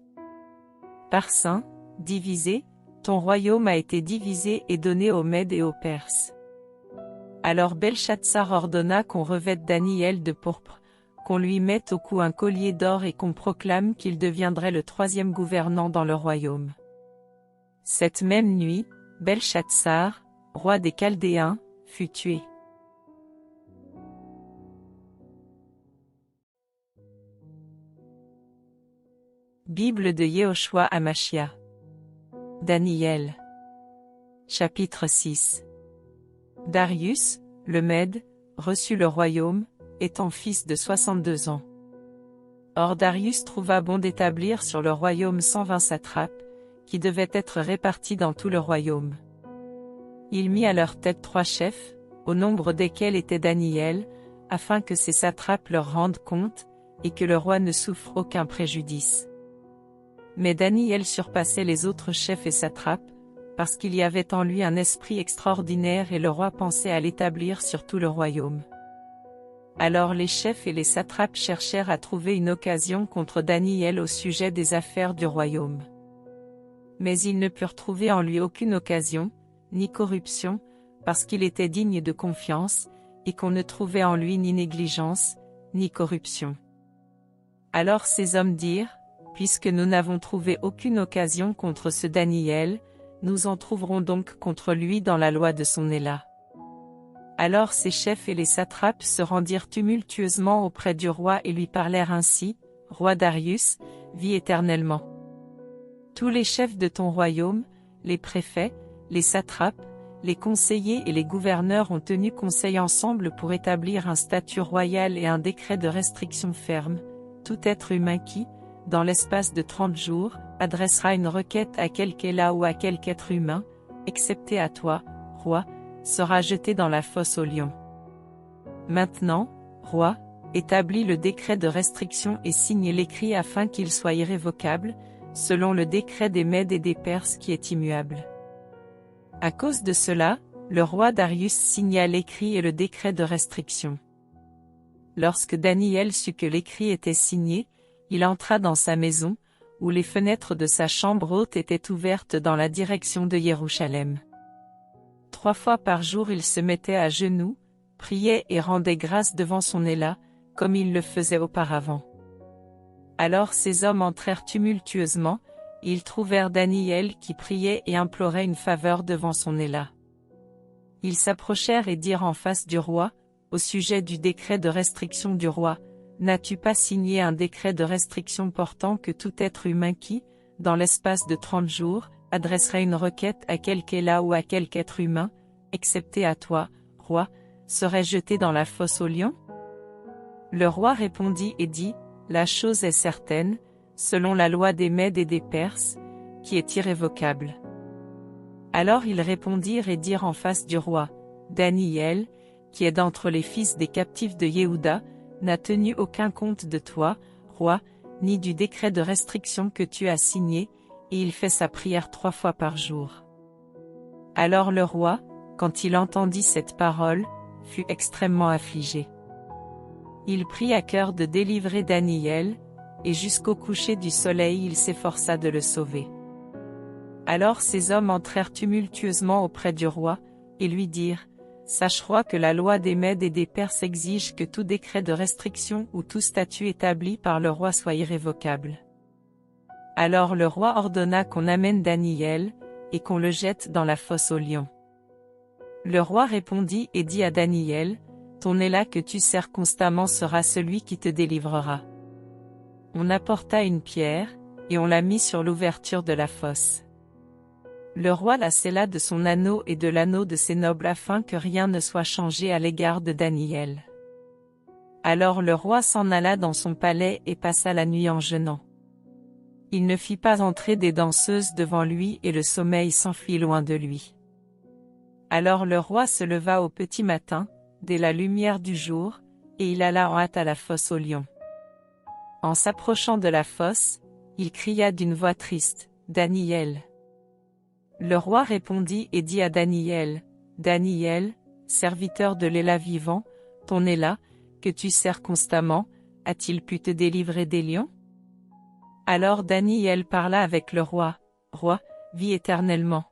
Par saint, divisé, ton royaume a été divisé et donné aux Mèdes et aux Perses. Alors Belchatsar ordonna qu'on revête Daniel de pourpre, qu'on lui mette au cou un collier d'or et qu'on proclame qu'il deviendrait le troisième gouvernant dans le royaume. Cette même nuit, Belchatsar, roi des Chaldéens, fut tué. » . Bible de Yehoshua Amashia. Daniel. Chapitre 6. Darius, le Mède, reçut le royaume, étant fils de 62 ans. Or Darius trouva bon d'établir sur le royaume 120 satrapes, qui devaient être répartis dans tout le royaume. Il mit à leur tête 3 chefs, au nombre desquels était Daniel, afin que ces satrapes leur rendent compte, et que le roi ne souffre aucun préjudice. Mais Daniel surpassait les autres chefs et satrapes, parce qu'il y avait en lui un esprit extraordinaire et le roi pensait à l'établir sur tout le royaume. Alors les chefs et les satrapes cherchèrent à trouver une occasion contre Daniel au sujet des affaires du royaume. Mais ils ne purent trouver en lui aucune occasion, ni corruption, parce qu'il était digne de confiance, et qu'on ne trouvait en lui ni négligence, ni corruption. Alors ces hommes dirent, puisque nous n'avons trouvé aucune occasion contre ce Daniel, nous en trouverons donc contre lui dans la loi de son Élat. Alors ces chefs et les satrapes se rendirent tumultueusement auprès du roi et lui parlèrent ainsi, Roi Darius, vis éternellement. Tous les chefs de ton royaume, les préfets, les satrapes, les conseillers et les gouverneurs ont tenu conseil ensemble pour établir un statut royal et un décret de restriction ferme. Tout être humain qui, dans l'espace de 30 jours, adressera une requête à quelque Élat ou à quelque être humain, excepté à toi, roi, sera jeté dans la fosse aux lions. Maintenant, roi, établis le décret de restriction et signe l'écrit afin qu'il soit irrévocable, selon le décret des Mèdes et des Perses qui est immuable. À cause de cela, le roi Darius signa l'écrit et le décret de restriction. Lorsque Daniel sut que l'écrit était signé, il entra dans sa maison, où les fenêtres de sa chambre haute étaient ouvertes dans la direction de Jérusalem. 3 fois par jour il se mettait à genoux, priait et rendait grâce devant son Élat, comme il le faisait auparavant. Alors ces hommes entrèrent tumultueusement, et ils trouvèrent Daniel qui priait et implorait une faveur devant son Élat. Ils s'approchèrent et dirent en face du roi, au sujet du décret de restriction du roi, n'as-tu pas signé un décret de restriction portant que tout être humain qui, dans l'espace de 30 jours, adresserait une requête à quelque Élat ou à quelque être humain, excepté à toi, roi, serait jeté dans la fosse aux lions? Le roi répondit et dit, la chose est certaine, selon la loi des Mèdes et des Perses, qui est irrévocable. Alors ils répondirent et dirent en face du roi, Daniel, qui est d'entre les fils des captifs de Yehuda, n'a tenu aucun compte de toi, roi, ni du décret de restriction que tu as signé, et il fait sa prière 3 fois par jour. Alors le roi, quand il entendit cette parole, fut extrêmement affligé. Il prit à cœur de délivrer Daniel, et jusqu'au coucher du soleil il s'efforça de le sauver. Alors ces hommes entrèrent tumultueusement auprès du roi, et lui dirent, sache roi que la loi des Mèdes et des Perses exige que tout décret de restriction ou tout statut établi par le roi soit irrévocable. Alors le roi ordonna qu'on amène Daniel, et qu'on le jette dans la fosse aux lions. Le roi répondit et dit à Daniel, ton Élat que tu sers constamment sera celui qui te délivrera. On apporta une pierre, et on la mit sur l'ouverture de la fosse. Le roi la scella de son anneau et de l'anneau de ses nobles afin que rien ne soit changé à l'égard de Daniel. Alors le roi s'en alla dans son palais et passa la nuit en jeûnant. Il ne fit pas entrer des danseuses devant lui et le sommeil s'enfuit loin de lui. Alors le roi se leva au petit matin, dès la lumière du jour, et il alla en hâte à la fosse aux lions. En s'approchant de la fosse, il cria d'une voix triste, Daniel. Le roi répondit et dit à Daniel, Daniel, serviteur de l'Élat vivant, ton Élat, que tu sers constamment, a-t-il pu te délivrer des lions? Alors Daniel parla avec le roi, Roi, vis éternellement.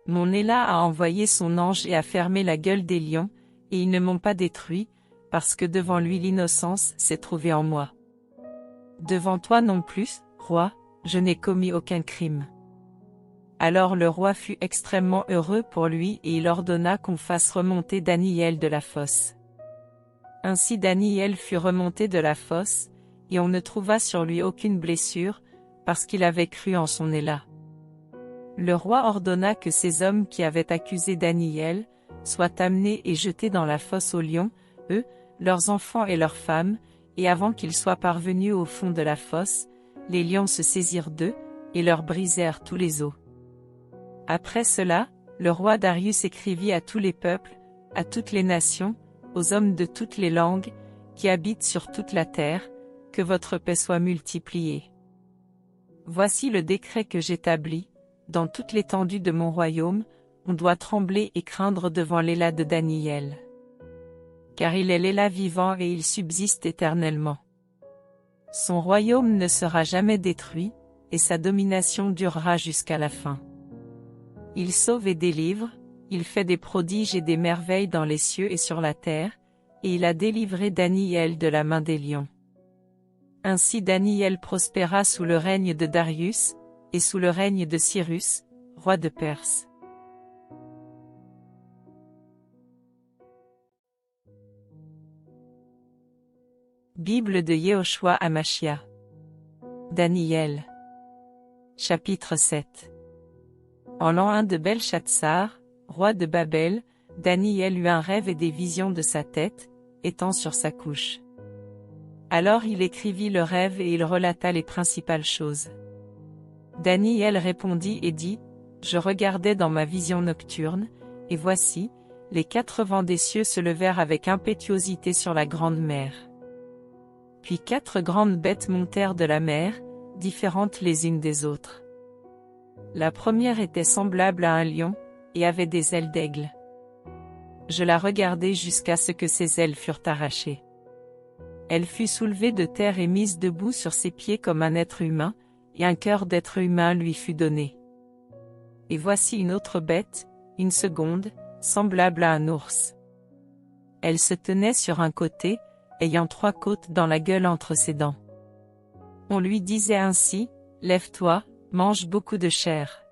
Mon Élat a envoyé son ange et a fermé la gueule des lions, et ils ne m'ont pas détruit, parce que devant lui l'innocence s'est trouvée en moi. Devant toi non plus, roi, je n'ai commis aucun crime. Alors le roi fut extrêmement heureux pour lui et il ordonna qu'on fasse remonter Daniel de la fosse. Ainsi Daniel fut remonté de la fosse, et on ne trouva sur lui aucune blessure, parce qu'il avait cru en son Élah. Le roi ordonna que ces hommes qui avaient accusé Daniel, soient amenés et jetés dans la fosse aux lions, eux, leurs enfants et leurs femmes, et avant qu'ils soient parvenus au fond de la fosse, les lions se saisirent d'eux, et leur brisèrent tous les os. Après cela, le roi Darius écrivit à tous les peuples, à toutes les nations, aux hommes de toutes les langues, qui habitent sur toute la terre, que votre paix soit multipliée. Voici le décret que j'établis, dans toute l'étendue de mon royaume, on doit trembler et craindre devant l'Élah de Daniel. Car il est l'Élah vivant et il subsiste éternellement. Son royaume ne sera jamais détruit, et sa domination durera jusqu'à la fin. Il sauve et délivre, il fait des prodiges et des merveilles dans les cieux et sur la terre, et il a délivré Daniel de la main des lions. Ainsi Daniel prospéra sous le règne de Darius, et sous le règne de Cyrus, roi de Perse. Bible de Yehoshua Hamashia. Daniel. Chapitre 7. En l'an 1 de Belshazzar, roi de Babel, Daniel eut un rêve et des visions de sa tête, étant sur sa couche. Alors il écrivit le rêve et il relata les principales choses. Daniel répondit et dit, « Je regardais dans ma vision nocturne, et voici, les 4 vents des cieux se levèrent avec impétuosité sur la grande mer. Puis 4 grandes bêtes montèrent de la mer, différentes les unes des autres. La première était semblable à un lion, et avait des ailes d'aigle. Je la regardai jusqu'à ce que ses ailes furent arrachées. Elle fut soulevée de terre et mise debout sur ses pieds comme un être humain, et un cœur d'être humain lui fut donné. Et voici une autre bête, une seconde, semblable à un ours. Elle se tenait sur un côté, ayant 3 côtes dans la gueule entre ses dents. On lui disait ainsi, « Lève-toi, mange beaucoup de chair. »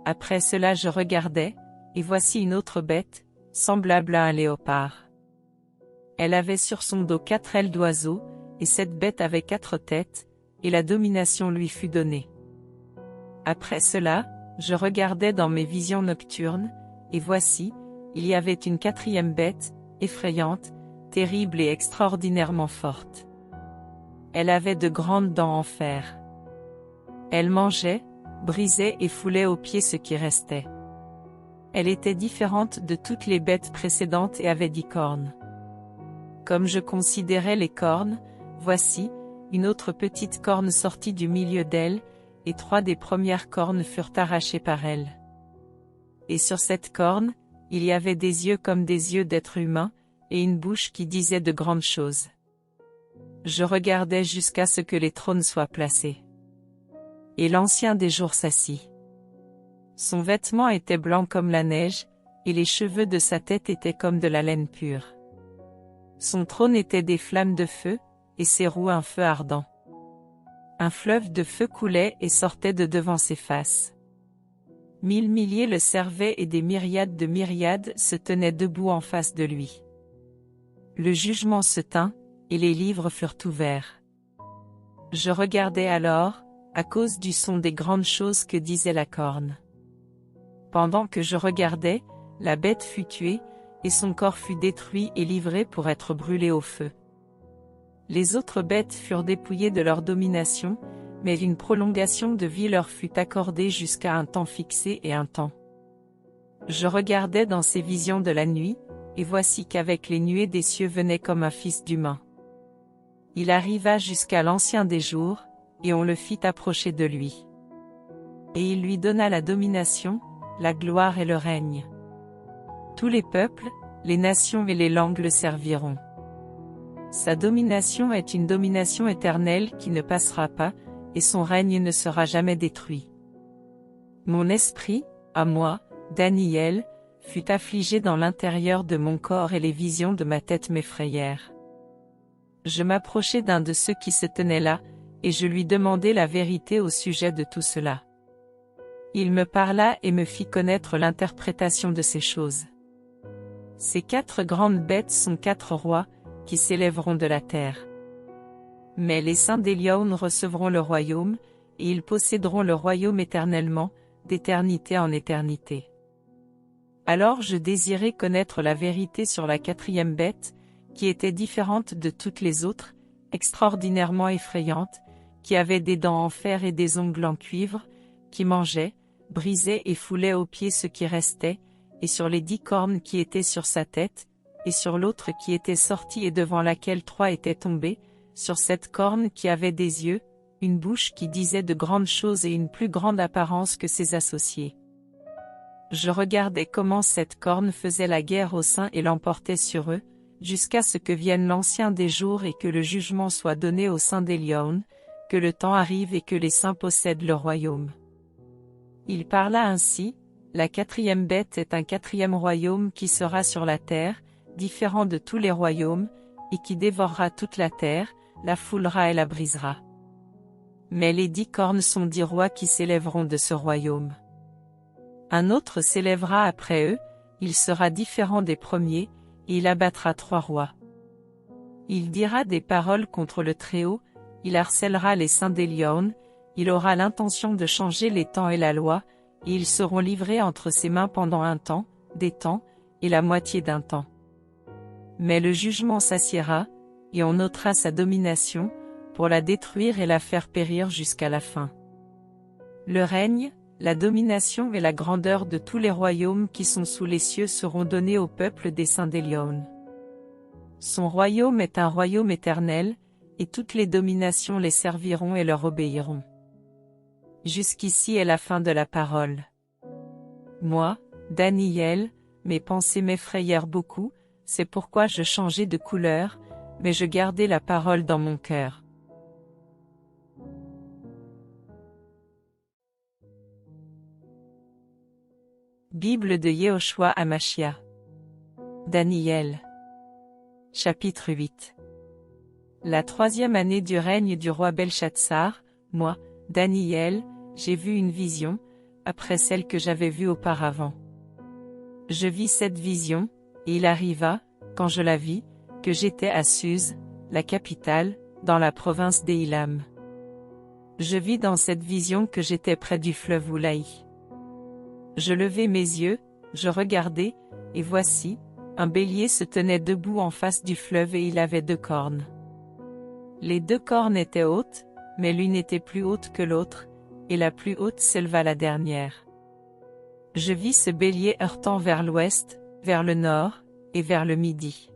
Après cela je regardai, et voici une autre bête, semblable à un léopard. Elle avait sur son dos 4 ailes d'oiseau, et cette bête avait 4 têtes, et la domination lui fut donnée. Après cela, je regardais dans mes visions nocturnes, et voici, il y avait une 4e bête, effrayante, terrible et extraordinairement forte. Elle avait de grandes dents en fer. Elle mangeait, brisait et foulait aux pieds ce qui restait. Elle était différente de toutes les bêtes précédentes et avait 10 cornes. Comme je considérais les cornes, voici, une autre petite corne sortit du milieu d'elle, et 3 des premières cornes furent arrachées par elle. Et sur cette corne, il y avait des yeux comme des yeux d'être humain, et une bouche qui disait de grandes choses. Je regardais jusqu'à ce que les trônes soient placés. Et l'Ancien des jours s'assit. Son vêtement était blanc comme la neige, et les cheveux de sa tête étaient comme de la laine pure. Son trône était des flammes de feu, et ses roues un feu ardent. Un fleuve de feu coulait et sortait de devant ses faces. 1000 milliers le servaient et des myriades de myriades se tenaient debout en face de lui. Le jugement se tint, et les livres furent ouverts. Je regardais alors, à cause du son des grandes choses que disait la corne. Pendant que je regardais, la bête fut tuée, et son corps fut détruit et livré pour être brûlé au feu. Les autres bêtes furent dépouillées de leur domination, mais une prolongation de vie leur fut accordée jusqu'à un temps fixé et un temps. Je regardais dans ces visions de la nuit, et voici qu'avec les nuées des cieux venait comme un fils d'humain. Il arriva jusqu'à l'Ancien des jours, et on le fit approcher de lui. Et il lui donna la domination, la gloire et le règne. Tous les peuples, les nations et les langues le serviront. Sa domination est une domination éternelle qui ne passera pas, et son règne ne sera jamais détruit. Mon esprit, à moi, Daniel, fut affligé dans l'intérieur de mon corps et les visions de ma tête m'effrayèrent. Je m'approchai d'un de ceux qui se tenaient là, et je lui demandai la vérité au sujet de tout cela. Il me parla et me fit connaître l'interprétation de ces choses. Ces 4 grandes bêtes sont 4 rois, qui s'élèveront de la terre. Mais les saints d'Elion recevront le royaume, et ils posséderont le royaume éternellement, d'éternité en éternité. Alors je désirais connaître la vérité sur la quatrième bête, qui était différente de toutes les autres, extraordinairement effrayante, qui avait des dents en fer et des ongles en cuivre, qui mangeait, brisait et foulait aux pieds ce qui restait, et sur les 10 cornes qui étaient sur sa tête, et sur l'autre qui était sortie et devant laquelle 3 étaient tombés, sur cette corne qui avait des yeux, une bouche qui disait de grandes choses et une plus grande apparence que ses associés. Je regardais comment cette corne faisait la guerre aux saints et l'emportait sur eux, jusqu'à ce que vienne l'ancien des jours et que le jugement soit donné aux saints d'Elion, que le temps arrive et que les saints possèdent le royaume. Il parla ainsi, la quatrième bête est un quatrième royaume qui sera sur la terre, différent de tous les royaumes, et qui dévorera toute la terre, la foulera et la brisera. Mais les 10 cornes sont 10 rois qui s'élèveront de ce royaume. Un autre s'élèvera après eux, il sera différent des premiers, et il abattra 3 rois. Il dira des paroles contre le Très-Haut, il harcèlera les saints d'Elion, il aura l'intention de changer les temps et la loi, et ils seront livrés entre ses mains pendant un temps, des temps, et la moitié d'un temps. Mais le jugement s'assiera, et on ôtera sa domination, pour la détruire et la faire périr jusqu'à la fin. Le règne, la domination et la grandeur de tous les royaumes qui sont sous les cieux seront donnés au peuple des saints d'Elion. Son royaume est un royaume éternel, et toutes les dominations les serviront et leur obéiront. Jusqu'ici est la fin de la parole. Moi, Daniel, mes pensées m'effrayèrent beaucoup, c'est pourquoi je changeai de couleur, mais je gardai la parole dans mon cœur. Bible de Yehoshua Hamashia. Daniel. Chapitre 8. La 3e année du règne du roi Belshazzar, moi, Daniel, j'ai vu une vision, après celle que j'avais vue auparavant. Je vis cette vision, et il arriva, quand je la vis, que j'étais à Suse, la capitale, dans la province d'Élam. Je vis dans cette vision que j'étais près du fleuve Oulaï. Je levai mes yeux, je regardai, et voici, un bélier se tenait debout en face du fleuve et il avait 2 cornes. Les 2 cornes étaient hautes, mais l'une était plus haute que l'autre, et la plus haute s'éleva la dernière. Je vis ce bélier heurtant vers l'ouest, vers le nord, et vers le midi.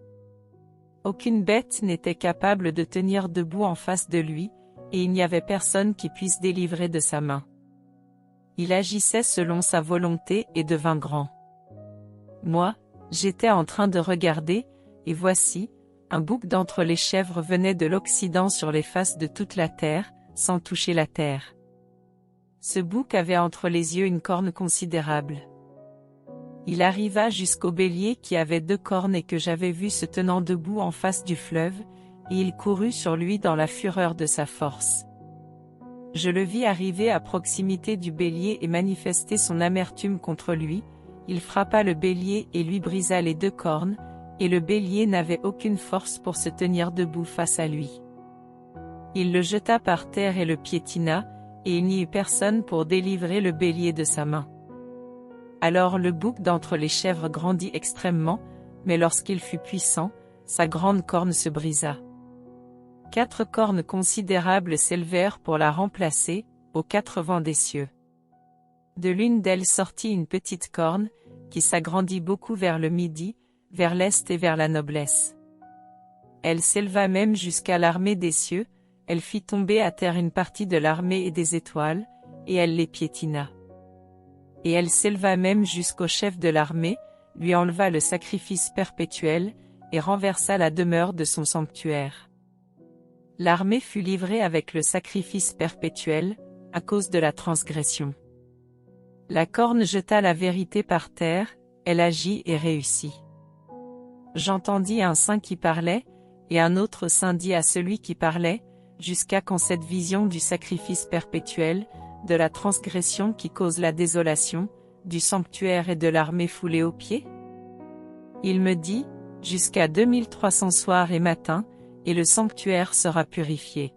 Aucune bête n'était capable de tenir debout en face de lui, et il n'y avait personne qui puisse délivrer de sa main. Il agissait selon sa volonté et devint grand. Moi, j'étais en train de regarder, et voici, un bouc d'entre les chèvres venait de l'Occident sur les faces de toute la terre, sans toucher la terre. Ce bouc avait entre les yeux une corne considérable. Il arriva jusqu'au bélier qui avait 2 cornes et que j'avais vu se tenant debout en face du fleuve, et il courut sur lui dans la fureur de sa force. Je le vis arriver à proximité du bélier et manifester son amertume contre lui, il frappa le bélier et lui brisa les 2 cornes, et le bélier n'avait aucune force pour se tenir debout face à lui. Il le jeta par terre et le piétina, et il n'y eut personne pour délivrer le bélier de sa main. Alors le bouc d'entre les chèvres grandit extrêmement, mais lorsqu'il fut puissant, sa grande corne se brisa. 4 cornes considérables s'élevèrent pour la remplacer, aux 4 vents des cieux. De l'une d'elles sortit une petite corne, qui s'agrandit beaucoup vers le midi, vers l'est et vers la noblesse. Elle s'éleva même jusqu'à l'armée des cieux, elle fit tomber à terre une partie de l'armée et des étoiles, et elle les piétina. Et elle s'éleva même jusqu'au chef de l'armée, lui enleva le sacrifice perpétuel, et renversa la demeure de son sanctuaire. L'armée fut livrée avec le sacrifice perpétuel, à cause de la transgression. La corne jeta la vérité par terre, elle agit et réussit. J'entendis un saint qui parlait, et un autre saint dit à celui qui parlait, jusqu'à quand cette vision du sacrifice perpétuel, de la transgression qui cause la désolation, du sanctuaire et de l'armée foulée aux pieds? Il me dit, jusqu'à 2300 soirs et matins, et le sanctuaire sera purifié.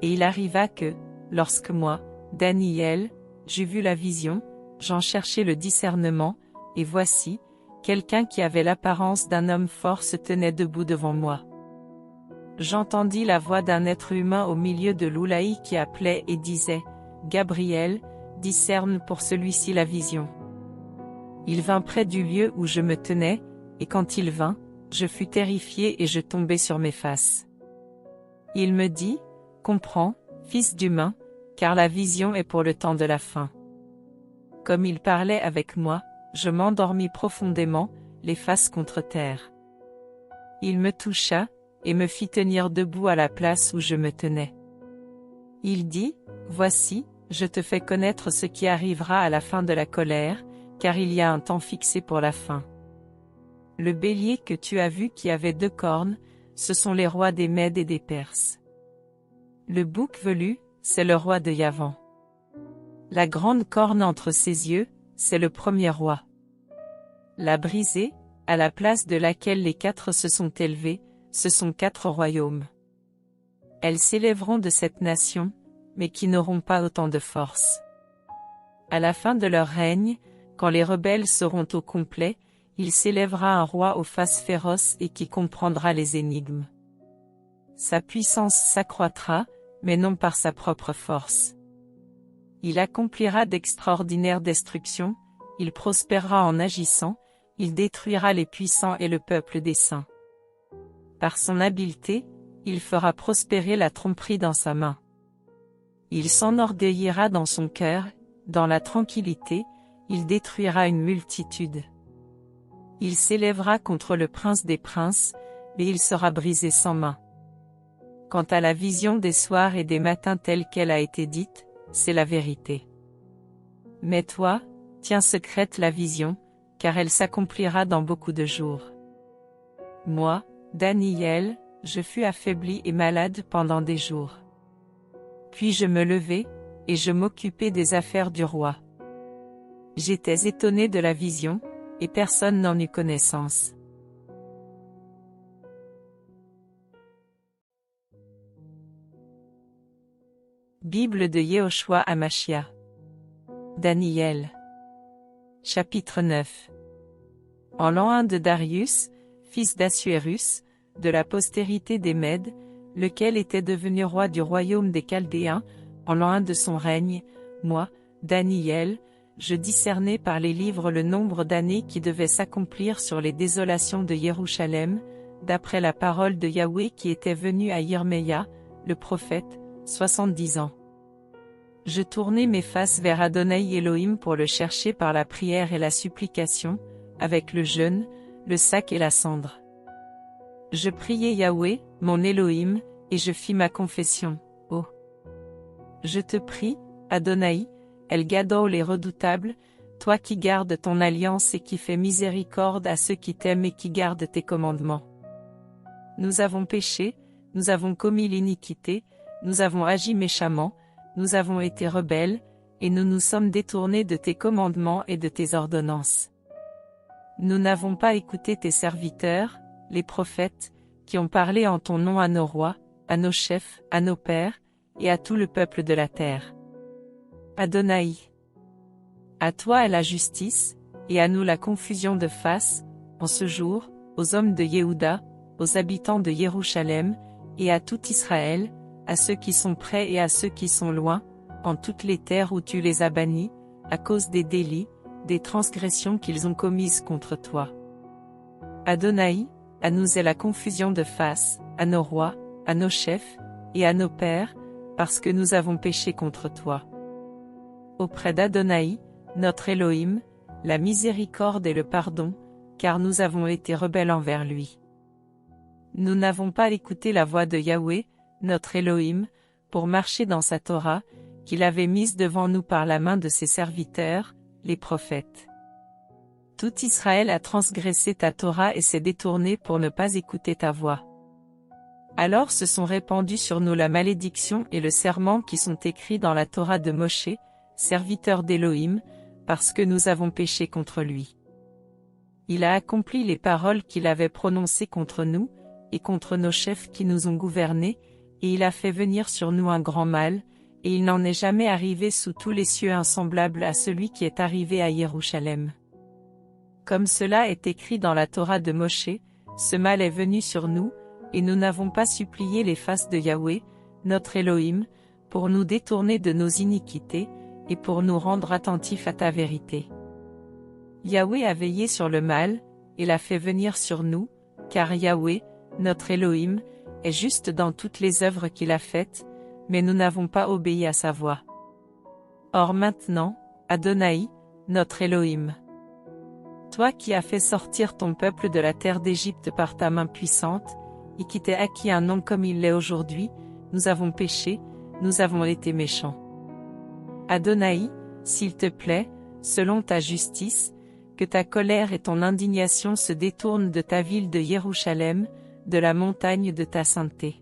Et il arriva que, lorsque moi, Daniel, j'eus vu la vision, j'en cherchai le discernement, et voici, quelqu'un qui avait l'apparence d'un homme fort se tenait debout devant moi. J'entendis la voix d'un être humain au milieu de l'oulaï qui appelait et disait, « Gabriel, discerne pour celui-ci la vision. » Il vint près du lieu où je me tenais, et quand il vint, je fus terrifié et je tombai sur mes faces. Il me dit, « Comprends, fils d'humain, car la vision est pour le temps de la fin. » Comme il parlait avec moi, je m'endormis profondément, les faces contre terre. Il me toucha, et me fit tenir debout à la place où je me tenais. Il dit, « Voici, je te fais connaître ce qui arrivera à la fin de la colère, car il y a un temps fixé pour la fin. Le bélier que tu as vu qui avait 2 cornes, ce sont les rois des Mèdes et des Perses. Le bouc velu, c'est le roi de Yavan. La grande corne entre ses yeux, c'est le premier roi. La brisée, à la place de laquelle les 4 se sont élevés, ce sont 4 royaumes. Elles s'élèveront de cette nation, mais qui n'auront pas autant de force. À la fin de leur règne, quand les rebelles seront au complet, il s'élèvera un roi aux faces féroces et qui comprendra les énigmes. Sa puissance s'accroîtra, mais non par sa propre force. Il accomplira d'extraordinaires destructions, il prospérera en agissant, il détruira les puissants et le peuple des saints. Par son habileté, il fera prospérer la tromperie dans sa main. Il s'enorgueillira dans son cœur, dans la tranquillité, il détruira une multitude. Il s'élèvera contre le prince des princes, mais il sera brisé sans main. Quant à la vision des soirs et des matins telle qu'elle a été dite, c'est la vérité. Mais toi, tiens secrète la vision, car elle s'accomplira dans beaucoup de jours. Moi, Daniel, je fus affaibli et malade pendant des jours. Puis je me levai, et je m'occupais des affaires du roi. J'étais étonné de la vision, et personne n'en eut connaissance. Bible de Yehoshua Hamashia. Daniel. Chapitre 9. En l'an 1 de Darius, fils d'Assuérus, de la postérité des Mèdes, lequel était devenu roi du royaume des Chaldéens, en l'an 1 de son règne, moi, Daniel, je discernai par les livres le nombre d'années qui devaient s'accomplir sur les désolations de Jérusalem, d'après la parole de Yahweh qui était venue à Yirmeya, le prophète, 70 ans. Je tournai mes faces vers Adonai Elohim pour le chercher par la prière et la supplication, avec le jeûne, le sac et la cendre. Je priai Yahweh, mon Elohim, et je fis ma confession, oh. Je te prie, Adonai, El Gadol et redoutable, toi qui gardes ton alliance et qui fais miséricorde à ceux qui t'aiment et qui gardent tes commandements. Nous avons péché, nous avons commis l'iniquité, nous avons agi méchamment, nous avons été rebelles, et nous nous sommes détournés de tes commandements et de tes ordonnances. Nous n'avons pas écouté tes serviteurs, les prophètes, qui ont parlé en ton nom à nos rois, à nos chefs, à nos pères, et à tout le peuple de la terre. Adonai. À toi est la justice, et à nous la confusion de face, en ce jour, aux hommes de Yehuda, aux habitants de Jérusalem, et à tout Israël, à ceux qui sont près et à ceux qui sont loin, en toutes les terres où tu les as bannis, à cause des délits, des transgressions qu'ils ont commises contre toi. Adonai, à nous est la confusion de face, à nos rois, à nos chefs, et à nos pères, parce que nous avons péché contre toi. Auprès d'Adonai, notre Elohim, la miséricorde et le pardon, car nous avons été rebelles envers lui. Nous n'avons pas écouté la voix de Yahweh, notre Elohim, pour marcher dans sa Torah, qu'il avait mise devant nous par la main de ses serviteurs, les prophètes. Tout Israël a transgressé ta Torah et s'est détourné pour ne pas écouter ta voix. Alors se sont répandus sur nous la malédiction et le serment qui sont écrits dans la Torah de Moshe, serviteur d'Elohim, parce que nous avons péché contre lui. Il a accompli les paroles qu'il avait prononcées contre nous, et contre nos chefs qui nous ont gouvernés, et il a fait venir sur nous un grand mal, et il n'en est jamais arrivé sous tous les cieux un semblable à celui qui est arrivé à Jérusalem. Comme cela est écrit dans la Torah de Moshe, ce mal est venu sur nous, et nous n'avons pas supplié les faces de Yahweh, notre Elohim, pour nous détourner de nos iniquités, et pour nous rendre attentifs à ta vérité. Yahweh a veillé sur le mal, et l'a fait venir sur nous, car Yahweh, notre Elohim, est juste dans toutes les œuvres qu'il a faites, mais nous n'avons pas obéi à sa voix. Or maintenant, Adonai, notre Elohim, toi qui as fait sortir ton peuple de la terre d'Égypte par ta main puissante, et qui t'es acquis un nom comme il l'est aujourd'hui, nous avons péché, nous avons été méchants. Adonai, s'il te plaît, selon ta justice, que ta colère et ton indignation se détournent de ta ville de Jérusalem, de la montagne de ta sainteté.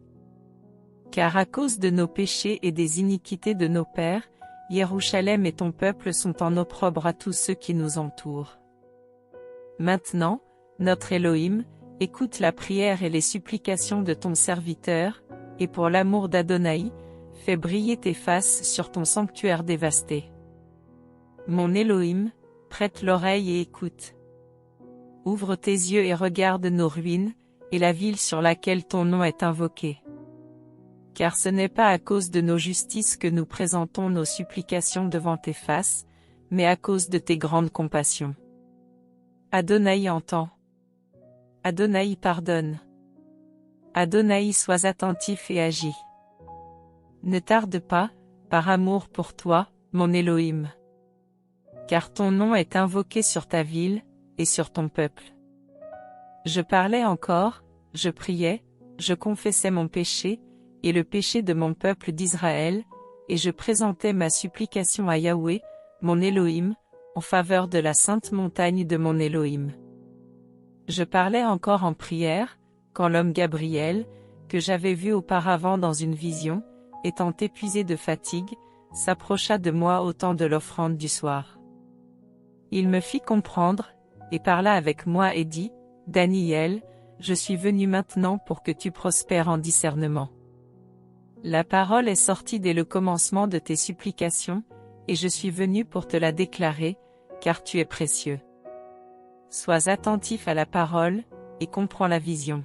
Car à cause de nos péchés et des iniquités de nos pères, Jérusalem et ton peuple sont en opprobre à tous ceux qui nous entourent. Maintenant, notre Elohim, écoute la prière et les supplications de ton serviteur, et pour l'amour d'Adonai, fais briller tes faces sur ton sanctuaire dévasté. Mon Elohim, prête l'oreille et écoute. Ouvre tes yeux et regarde nos ruines, et la ville sur laquelle ton nom est invoqué. Car ce n'est pas à cause de nos justices que nous présentons nos supplications devant tes faces, mais à cause de tes grandes compassions. Adonai entend. Adonai pardonne. Adonai sois attentif et agis. Ne tarde pas, par amour pour toi, mon Elohim. Car ton nom est invoqué sur ta ville, et sur ton peuple. Je parlais encore, je priais, je confessais mon péché, et le péché de mon peuple d'Israël, et je présentais ma supplication à Yahweh, mon Elohim, en faveur de la sainte montagne de mon Elohim. Je parlais encore en prière, quand l'homme Gabriel, que j'avais vu auparavant dans une vision, étant épuisé de fatigue, s'approcha de moi au temps de l'offrande du soir. Il me fit comprendre, et parla avec moi et dit, « Daniel, je suis venu maintenant pour que tu prospères en discernement. La parole est sortie dès le commencement de tes supplications, et je suis venu pour te la déclarer, car tu es précieux. Sois attentif à la parole, et comprends la vision.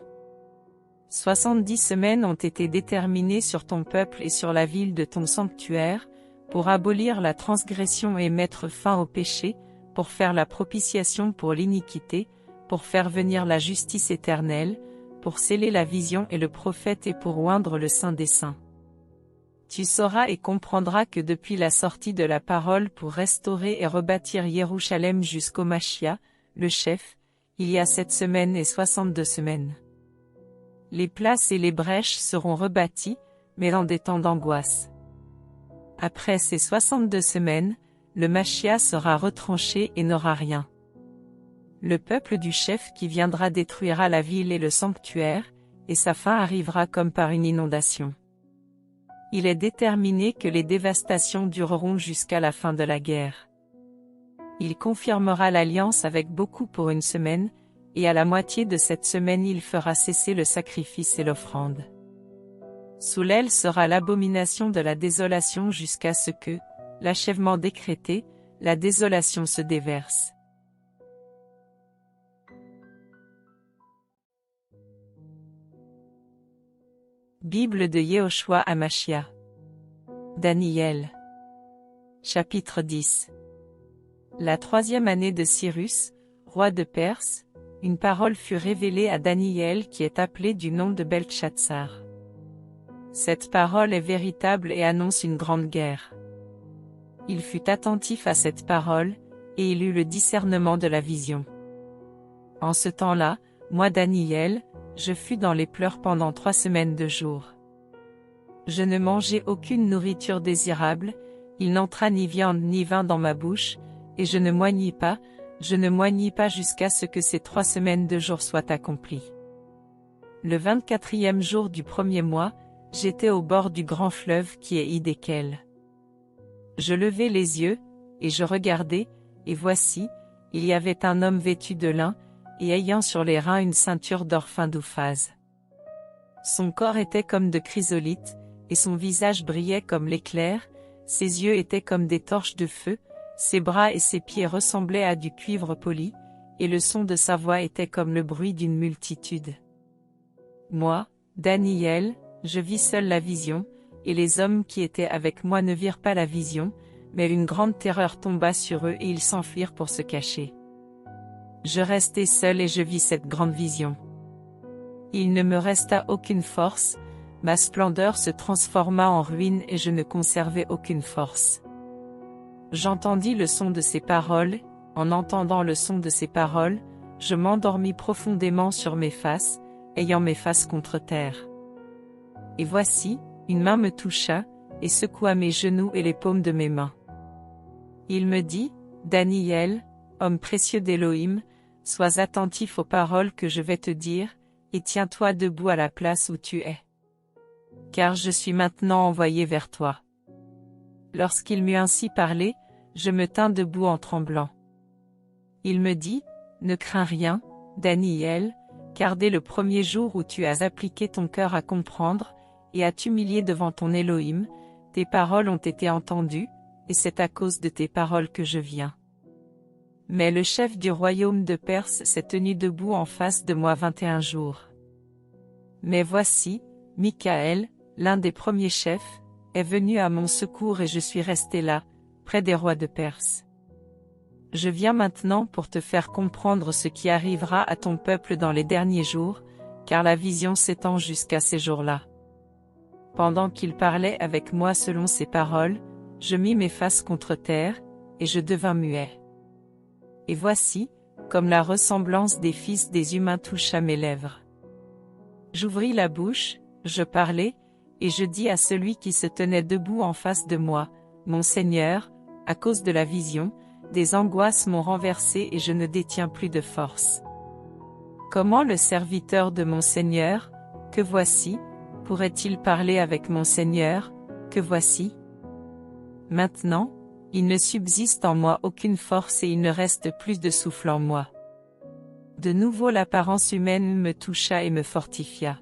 70 semaines ont été déterminées sur ton peuple et sur la ville de ton sanctuaire, pour abolir la transgression et mettre fin au péché, pour faire la propitiation pour l'iniquité, pour faire venir la justice éternelle, pour sceller la vision et le prophète et pour oindre le Saint des Saints. Tu sauras et comprendras que depuis la sortie de la parole pour restaurer et rebâtir Jérusalem jusqu'au Machia, le chef, il y a 7 semaines et 62 semaines. Les places et les brèches seront rebâties, mais dans des temps d'angoisse. Après ces 62 semaines, le Machia sera retranché et n'aura rien. Le peuple du chef qui viendra détruira la ville et le sanctuaire, et sa fin arrivera comme par une inondation. Il est déterminé que les dévastations dureront jusqu'à la fin de la guerre. Il confirmera l'alliance avec beaucoup pour 1 semaine, et à la moitié de cette semaine il fera cesser le sacrifice et l'offrande. Sous l'aile sera l'abomination de la désolation jusqu'à ce que, l'achèvement décrété, la désolation se déverse. Bible de Yehoshua Hamashia. Daniel. Chapitre 10. La 3e année de Cyrus, roi de Perse, une parole fut révélée à Daniel qui est appelé du nom de Beltshazzar. Cette parole est véritable et annonce une grande guerre. Il fut attentif à cette parole, et il eut le discernement de la vision. En ce temps-là, moi Daniel, je fus dans les pleurs pendant 3 semaines de jours. Je ne mangeai aucune nourriture désirable, il n'entra ni viande ni vin dans ma bouche, et je ne moignis pas jusqu'à ce que ces 3 semaines de jours soient accomplies. Le 24e jour du 1er mois, j'étais au bord du grand fleuve qui est Hidékel. Je levai les yeux, et je regardai, et voici, il y avait un homme vêtu de lin, et ayant sur les reins une ceinture d'or fin d'Ouphaz. Son corps était comme de chrysolite, et son visage brillait comme l'éclair, ses yeux étaient comme des torches de feu, ses bras et ses pieds ressemblaient à du cuivre poli, et le son de sa voix était comme le bruit d'une multitude. Moi, Daniel, je vis seul la vision, et les hommes qui étaient avec moi ne virent pas la vision, mais une grande terreur tomba sur eux et ils s'enfuirent pour se cacher. Je restai seul et je vis cette grande vision. Il ne me resta aucune force, ma splendeur se transforma en ruine et je ne conservai aucune force. J'entendis le son de ses paroles, en entendant le son de ses paroles, je m'endormis profondément sur mes faces, ayant mes faces contre terre. Et voici, une main me toucha, et secoua mes genoux et les paumes de mes mains. Il me dit, Daniel, homme précieux d'Élohim, sois attentif aux paroles que je vais te dire, et tiens-toi debout à la place où tu es. Car je suis maintenant envoyé vers toi. Lorsqu'il m'eut ainsi parlé, je me tins debout en tremblant. Il me dit, ne crains rien, Daniel, car dès le premier jour où tu as appliqué ton cœur à comprendre, et à t'humilier devant ton Élohim, tes paroles ont été entendues, et c'est à cause de tes paroles que je viens. Mais le chef du royaume de Perse s'est tenu debout en face de moi 21 jours. Mais voici, Michaël, l'un des premiers chefs, est venu à mon secours et je suis resté là, près des rois de Perse. Je viens maintenant pour te faire comprendre ce qui arrivera à ton peuple dans les derniers jours, car la vision s'étend jusqu'à ces jours-là. Pendant qu'il parlait avec moi selon ses paroles, je mis mes faces contre terre, et je devins muet. Et voici, comme la ressemblance des fils des humains toucha mes lèvres. J'ouvris la bouche, je parlais, et je dis à celui qui se tenait debout en face de moi, Mon Seigneur, à cause de la vision, des angoisses m'ont renversé et je ne détiens plus de force. Comment le serviteur de mon Seigneur, que voici, pourrait-il parler avec mon Seigneur, que voici? Maintenant, il ne subsiste en moi aucune force et il ne reste plus de souffle en moi. De nouveau l'apparence humaine me toucha et me fortifia.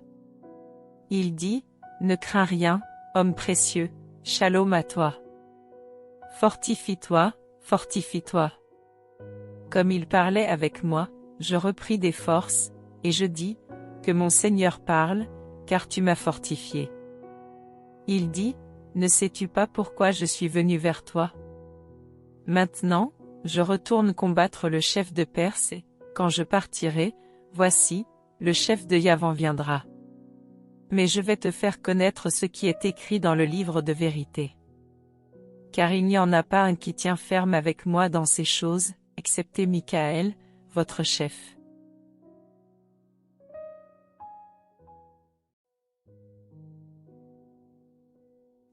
Il dit, ne crains rien, homme précieux, shalom à toi. Fortifie-toi, fortifie-toi. Comme il parlait avec moi, je repris des forces, et je dis, que mon Seigneur parle, car tu m'as fortifié. Il dit, ne sais-tu pas pourquoi je suis venu vers toi? Maintenant, je retourne combattre le chef de Perse et, quand je partirai, voici, le chef de Yavan viendra. Mais je vais te faire connaître ce qui est écrit dans le livre de vérité. Car il n'y en a pas un qui tient ferme avec moi dans ces choses, excepté Michaël, votre chef.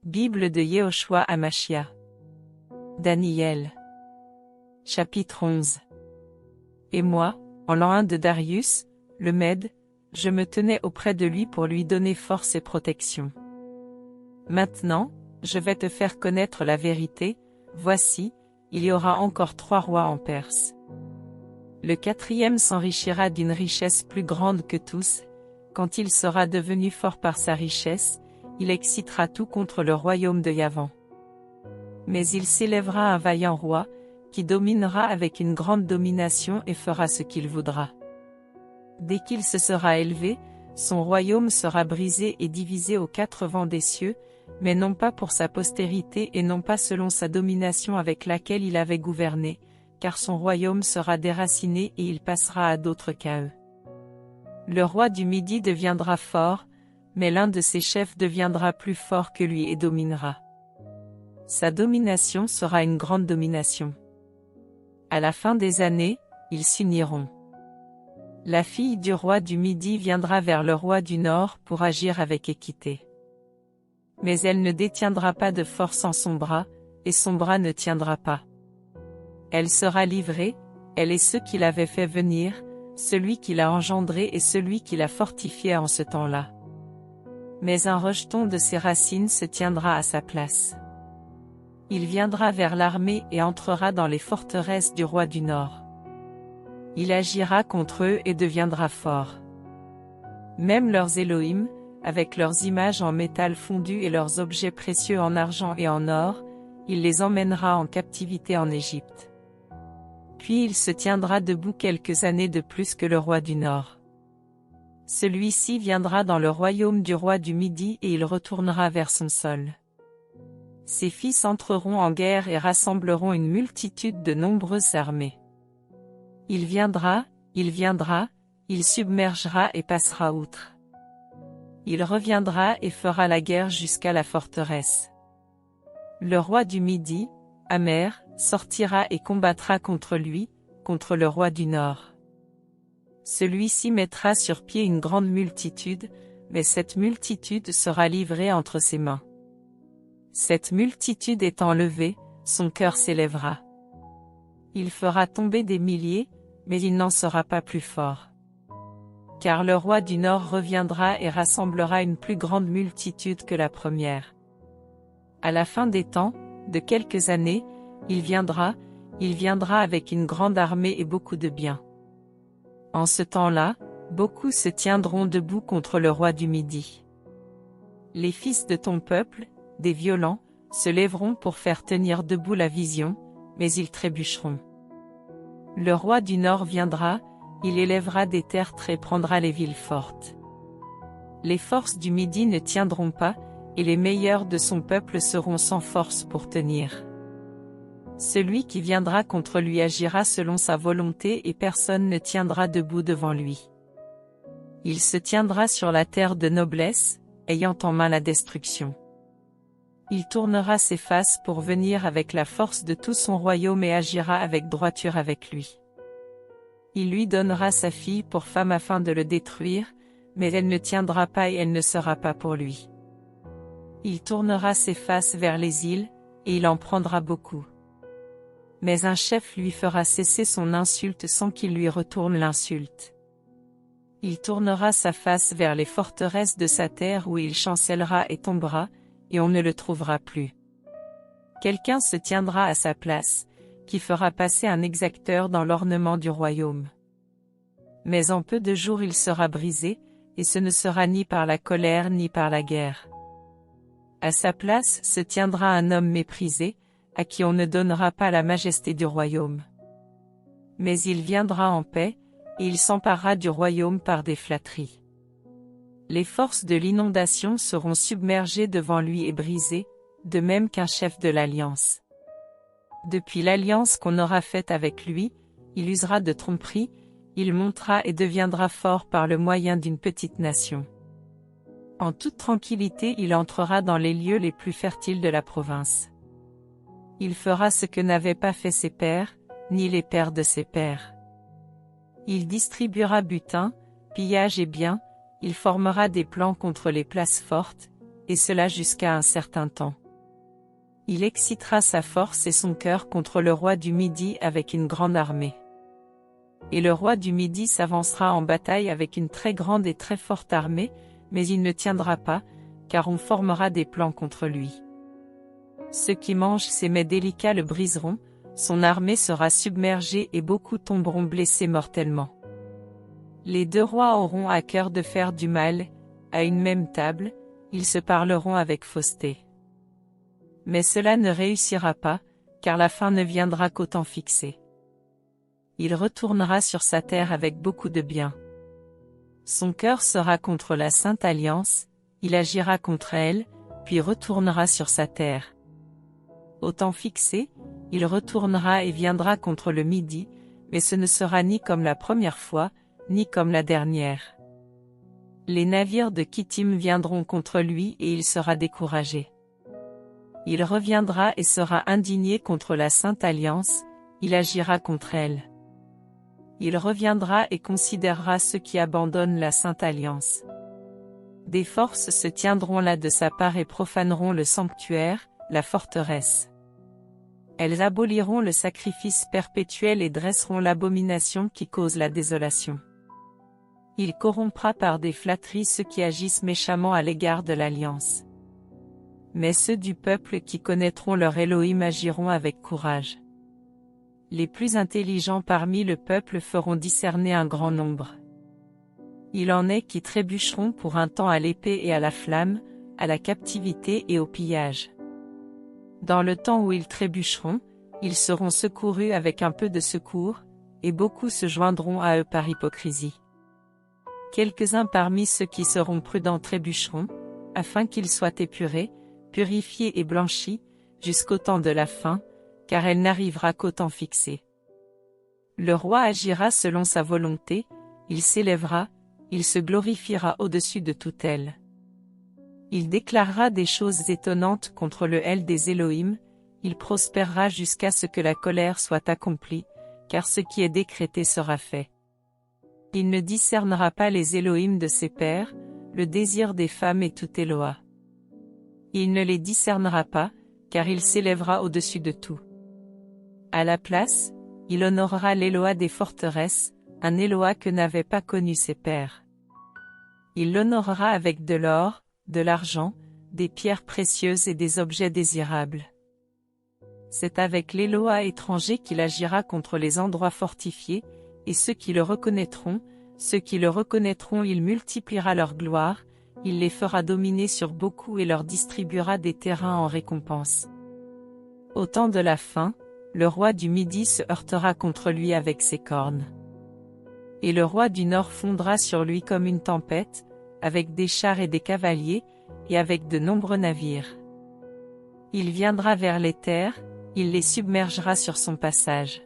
Bible de Yehoshua Hamashia. Daniel. Chapitre 11. Et moi, en l'an 1 de Darius, le Mède, je me tenais auprès de lui pour lui donner force et protection. Maintenant, je vais te faire connaître la vérité, voici, il y aura encore 3 rois en Perse. Le 4e s'enrichira d'une richesse plus grande que tous, quand il sera devenu fort par sa richesse, il excitera tout contre le royaume de Yavan. Mais il s'élèvera un vaillant roi, qui dominera avec une grande domination et fera ce qu'il voudra. Dès qu'il se sera élevé, son royaume sera brisé et divisé aux 4 vents des cieux, mais non pas pour sa postérité et non pas selon sa domination avec laquelle il avait gouverné, car son royaume sera déraciné et il passera à d'autres qu'à eux. Le roi du Midi deviendra fort, mais l'un de ses chefs deviendra plus fort que lui et dominera. Sa domination sera une grande domination. À la fin des années, ils s'uniront. La fille du roi du Midi viendra vers le roi du Nord pour agir avec équité. Mais elle ne détiendra pas de force en son bras, et son bras ne tiendra pas. Elle sera livrée, elle et ceux qui l'avaient fait venir, celui qui l'a engendré et celui qui l'a fortifié en ce temps-là. Mais un rejeton de ses racines se tiendra à sa place. Il viendra vers l'armée et entrera dans les forteresses du roi du Nord. Il agira contre eux et deviendra fort. Même leurs Élohim, avec leurs images en métal fondu et leurs objets précieux en argent et en or, il les emmènera en captivité en Égypte. Puis il se tiendra debout quelques années de plus que le roi du Nord. Celui-ci viendra dans le royaume du roi du Midi et il retournera vers son sol. Ses fils entreront en guerre et rassembleront une multitude de nombreuses armées. Il viendra, il submergera et passera outre. Il reviendra et fera la guerre jusqu'à la forteresse. Le roi du Midi, Amer, sortira et combattra contre lui, contre le roi du Nord. Celui-ci mettra sur pied une grande multitude, mais cette multitude sera livrée entre ses mains. Cette multitude étant levée, son cœur s'élèvera. Il fera tomber des milliers, mais il n'en sera pas plus fort. Car le roi du Nord reviendra et rassemblera une plus grande multitude que la première. À la fin des temps, de quelques années, il viendra avec une grande armée et beaucoup de biens. En ce temps-là, beaucoup se tiendront debout contre le roi du Midi. Les fils de ton peuple, des violents, se lèveront pour faire tenir debout la vision, mais ils trébucheront. Le roi du Nord viendra, il élèvera des tertres et prendra les villes fortes. Les forces du Midi ne tiendront pas, et les meilleurs de son peuple seront sans force pour tenir. Celui qui viendra contre lui agira selon sa volonté et personne ne tiendra debout devant lui. Il se tiendra sur la terre de noblesse, ayant en main la destruction. Il tournera ses faces pour venir avec la force de tout son royaume et agira avec droiture avec lui. Il lui donnera sa fille pour femme afin de le détruire, mais elle ne tiendra pas et elle ne sera pas pour lui. Il tournera ses faces vers les îles, et il en prendra beaucoup. Mais un chef lui fera cesser son insulte sans qu'il lui retourne l'insulte. Il tournera sa face vers les forteresses de sa terre où il chancellera et tombera, et on ne le trouvera plus. Quelqu'un se tiendra à sa place, qui fera passer un exacteur dans l'ornement du royaume. Mais en peu de jours il sera brisé, et ce ne sera ni par la colère ni par la guerre. À sa place se tiendra un homme méprisé, à qui on ne donnera pas la majesté du royaume. Mais il viendra en paix, et il s'emparera du royaume par des flatteries. Les forces de l'inondation seront submergées devant lui et brisées, de même qu'un chef de l'alliance. Depuis l'alliance qu'on aura faite avec lui, il usera de tromperie, il montera et deviendra fort par le moyen d'une petite nation. En toute tranquillité il entrera dans les lieux les plus fertiles de la province. Il fera ce que n'avaient pas fait ses pères, ni les pères de ses pères. Il distribuera butin, pillage et biens, il formera des plans contre les places fortes, et cela jusqu'à un certain temps. Il excitera sa force et son cœur contre le roi du Midi avec une grande armée. Et le roi du Midi s'avancera en bataille avec une très grande et très forte armée, mais il ne tiendra pas, car on formera des plans contre lui. Ceux qui mangent ses mets délicats le briseront, son armée sera submergée et beaucoup tomberont blessés mortellement. Les deux rois auront à cœur de faire du mal, à une même table, ils se parleront avec fausseté. Mais cela ne réussira pas, car la fin ne viendra qu'au temps fixé. Il retournera sur sa terre avec beaucoup de biens. Son cœur sera contre la Sainte Alliance, il agira contre elle, puis retournera sur sa terre. Au temps fixé, il retournera et viendra contre le Midi, mais ce ne sera ni comme la première fois, ni comme la dernière. Les navires de Kittim viendront contre lui et il sera découragé. Il reviendra et sera indigné contre la Sainte Alliance, il agira contre elle. Il reviendra et considérera ceux qui abandonnent la Sainte Alliance. Des forces se tiendront là de sa part et profaneront le sanctuaire, la forteresse. Elles aboliront le sacrifice perpétuel et dresseront l'abomination qui cause la désolation. Il corrompra par des flatteries ceux qui agissent méchamment à l'égard de l'alliance. Mais ceux du peuple qui connaîtront leur Elohim agiront avec courage. Les plus intelligents parmi le peuple feront discerner un grand nombre. Il en est qui trébucheront pour un temps à l'épée et à la flamme, à la captivité et au pillage. Dans le temps où ils trébucheront, ils seront secourus avec un peu de secours, et beaucoup se joindront à eux par hypocrisie. Quelques-uns parmi ceux qui seront prudents trébucheront, afin qu'ils soient épurés, purifiés et blanchis, jusqu'au temps de la fin, car elle n'arrivera qu'au temps fixé. Le roi agira selon sa volonté, il s'élèvera, il se glorifiera au-dessus de toute elle. Il déclarera des choses étonnantes contre le El des Élohim, il prospérera jusqu'à ce que la colère soit accomplie, car ce qui est décrété sera fait. Il ne discernera pas les Élohim de ses pères, le désir des femmes et tout Éloa. Il ne les discernera pas, car il s'élèvera au-dessus de tout. À la place, il honorera l'Éloa des forteresses, un Éloa que n'avaient pas connu ses pères. Il l'honorera avec de l'or, de l'argent, des pierres précieuses et des objets désirables. C'est avec l'Éloa étranger qu'il agira contre les endroits fortifiés, et ceux qui le reconnaîtront, il multipliera leur gloire, il les fera dominer sur beaucoup et leur distribuera des terrains en récompense. Au temps de la fin, le roi du Midi se heurtera contre lui avec ses cornes. Et le roi du Nord fondra sur lui comme une tempête, avec des chars et des cavaliers, et avec de nombreux navires. Il viendra vers les terres, il les submergera sur son passage.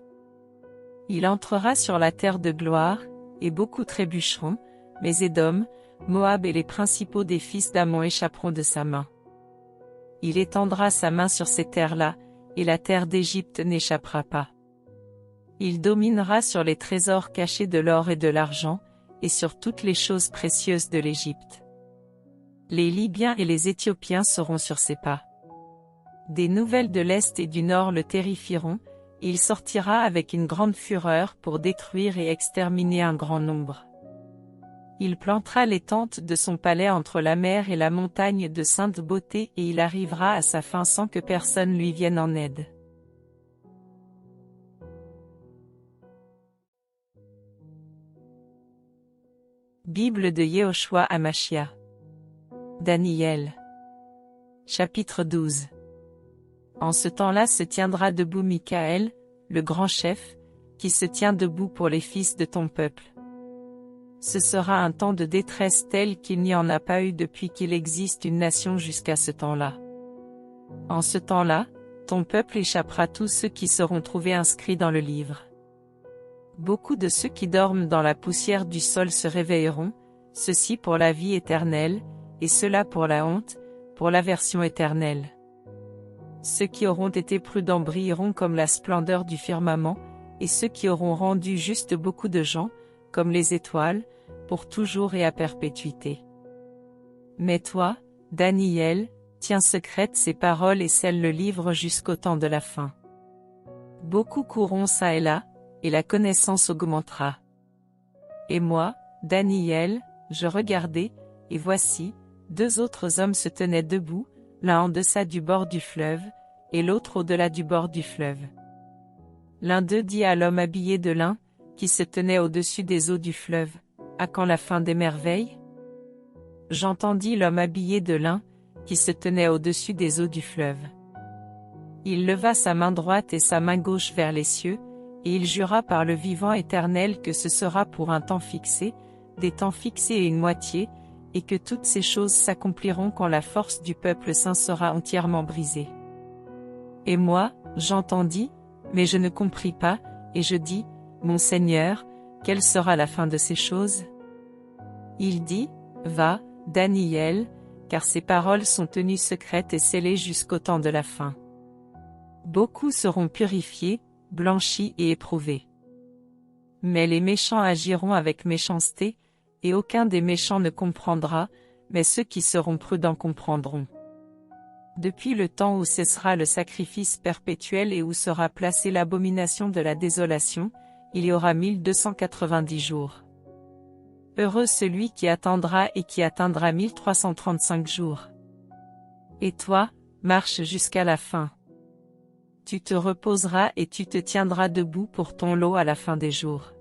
Il entrera sur la terre de gloire, et beaucoup trébucheront, mais Édom, Moab et les principaux des fils d'Ammon échapperont de sa main. Il étendra sa main sur ces terres-là, et la terre d'Égypte n'échappera pas. Il dominera sur les trésors cachés de l'or et de l'argent, et sur toutes les choses précieuses de l'Égypte. Les Libyens et les Éthiopiens seront sur ses pas. Des nouvelles de l'Est et du Nord le terrifieront, et il sortira avec une grande fureur pour détruire et exterminer un grand nombre. Il plantera les tentes de son palais entre la mer et la montagne de sainte beauté et il arrivera à sa fin sans que personne lui vienne en aide. Bible de Yehoshua Hamashia. Daniel. Chapitre 12. En ce temps-là se tiendra debout Michaël, le grand chef, qui se tient debout pour les fils de ton peuple. Ce sera un temps de détresse tel qu'il n'y en a pas eu depuis qu'il existe une nation jusqu'à ce temps-là. En ce temps-là, ton peuple échappera tous ceux qui seront trouvés inscrits dans le livre. Beaucoup de ceux qui dorment dans la poussière du sol se réveilleront, ceux-ci pour la vie éternelle, et ceux-là pour la honte, pour l'aversion éternelle. Ceux qui auront été prudents brilleront comme la splendeur du firmament, et ceux qui auront rendu juste beaucoup de gens, comme les étoiles, pour toujours et à perpétuité. Mais toi, Daniel, tiens secrètes ces paroles et scelle le livre jusqu'au temps de la fin. Beaucoup courront çà et là, et la connaissance augmentera. Et moi, Daniel, je regardai, et voici, deux autres hommes se tenaient debout, l'un en deçà du bord du fleuve, et l'autre au-delà du bord du fleuve. L'un d'eux dit à l'homme habillé de lin, qui se tenait au-dessus des eaux du fleuve, « À quand la fin des merveilles ?» J'entendis l'homme habillé de lin, qui se tenait au-dessus des eaux du fleuve. Il leva sa main droite et sa main gauche vers les cieux, et il jura par le vivant éternel que ce sera pour un temps fixé, des temps fixés et une moitié, et que toutes ces choses s'accompliront quand la force du peuple saint sera entièrement brisée. Et moi, j'entendis, mais je ne compris pas, et je dis, Mon Seigneur, quelle sera la fin de ces choses? Il dit, Va, Daniel, car ces paroles sont tenues secrètes et scellées jusqu'au temps de la fin. Beaucoup seront purifiés, blanchis et éprouvés. Mais les méchants agiront avec méchanceté, et aucun des méchants ne comprendra, mais ceux qui seront prudents comprendront. Depuis le temps où cessera le sacrifice perpétuel et où sera placée l'abomination de la désolation, il y aura 1290 jours. Heureux celui qui attendra et qui atteindra 1335 jours. Et toi, marche jusqu'à la fin. Tu te reposeras et tu te tiendras debout pour ton lot à la fin des jours.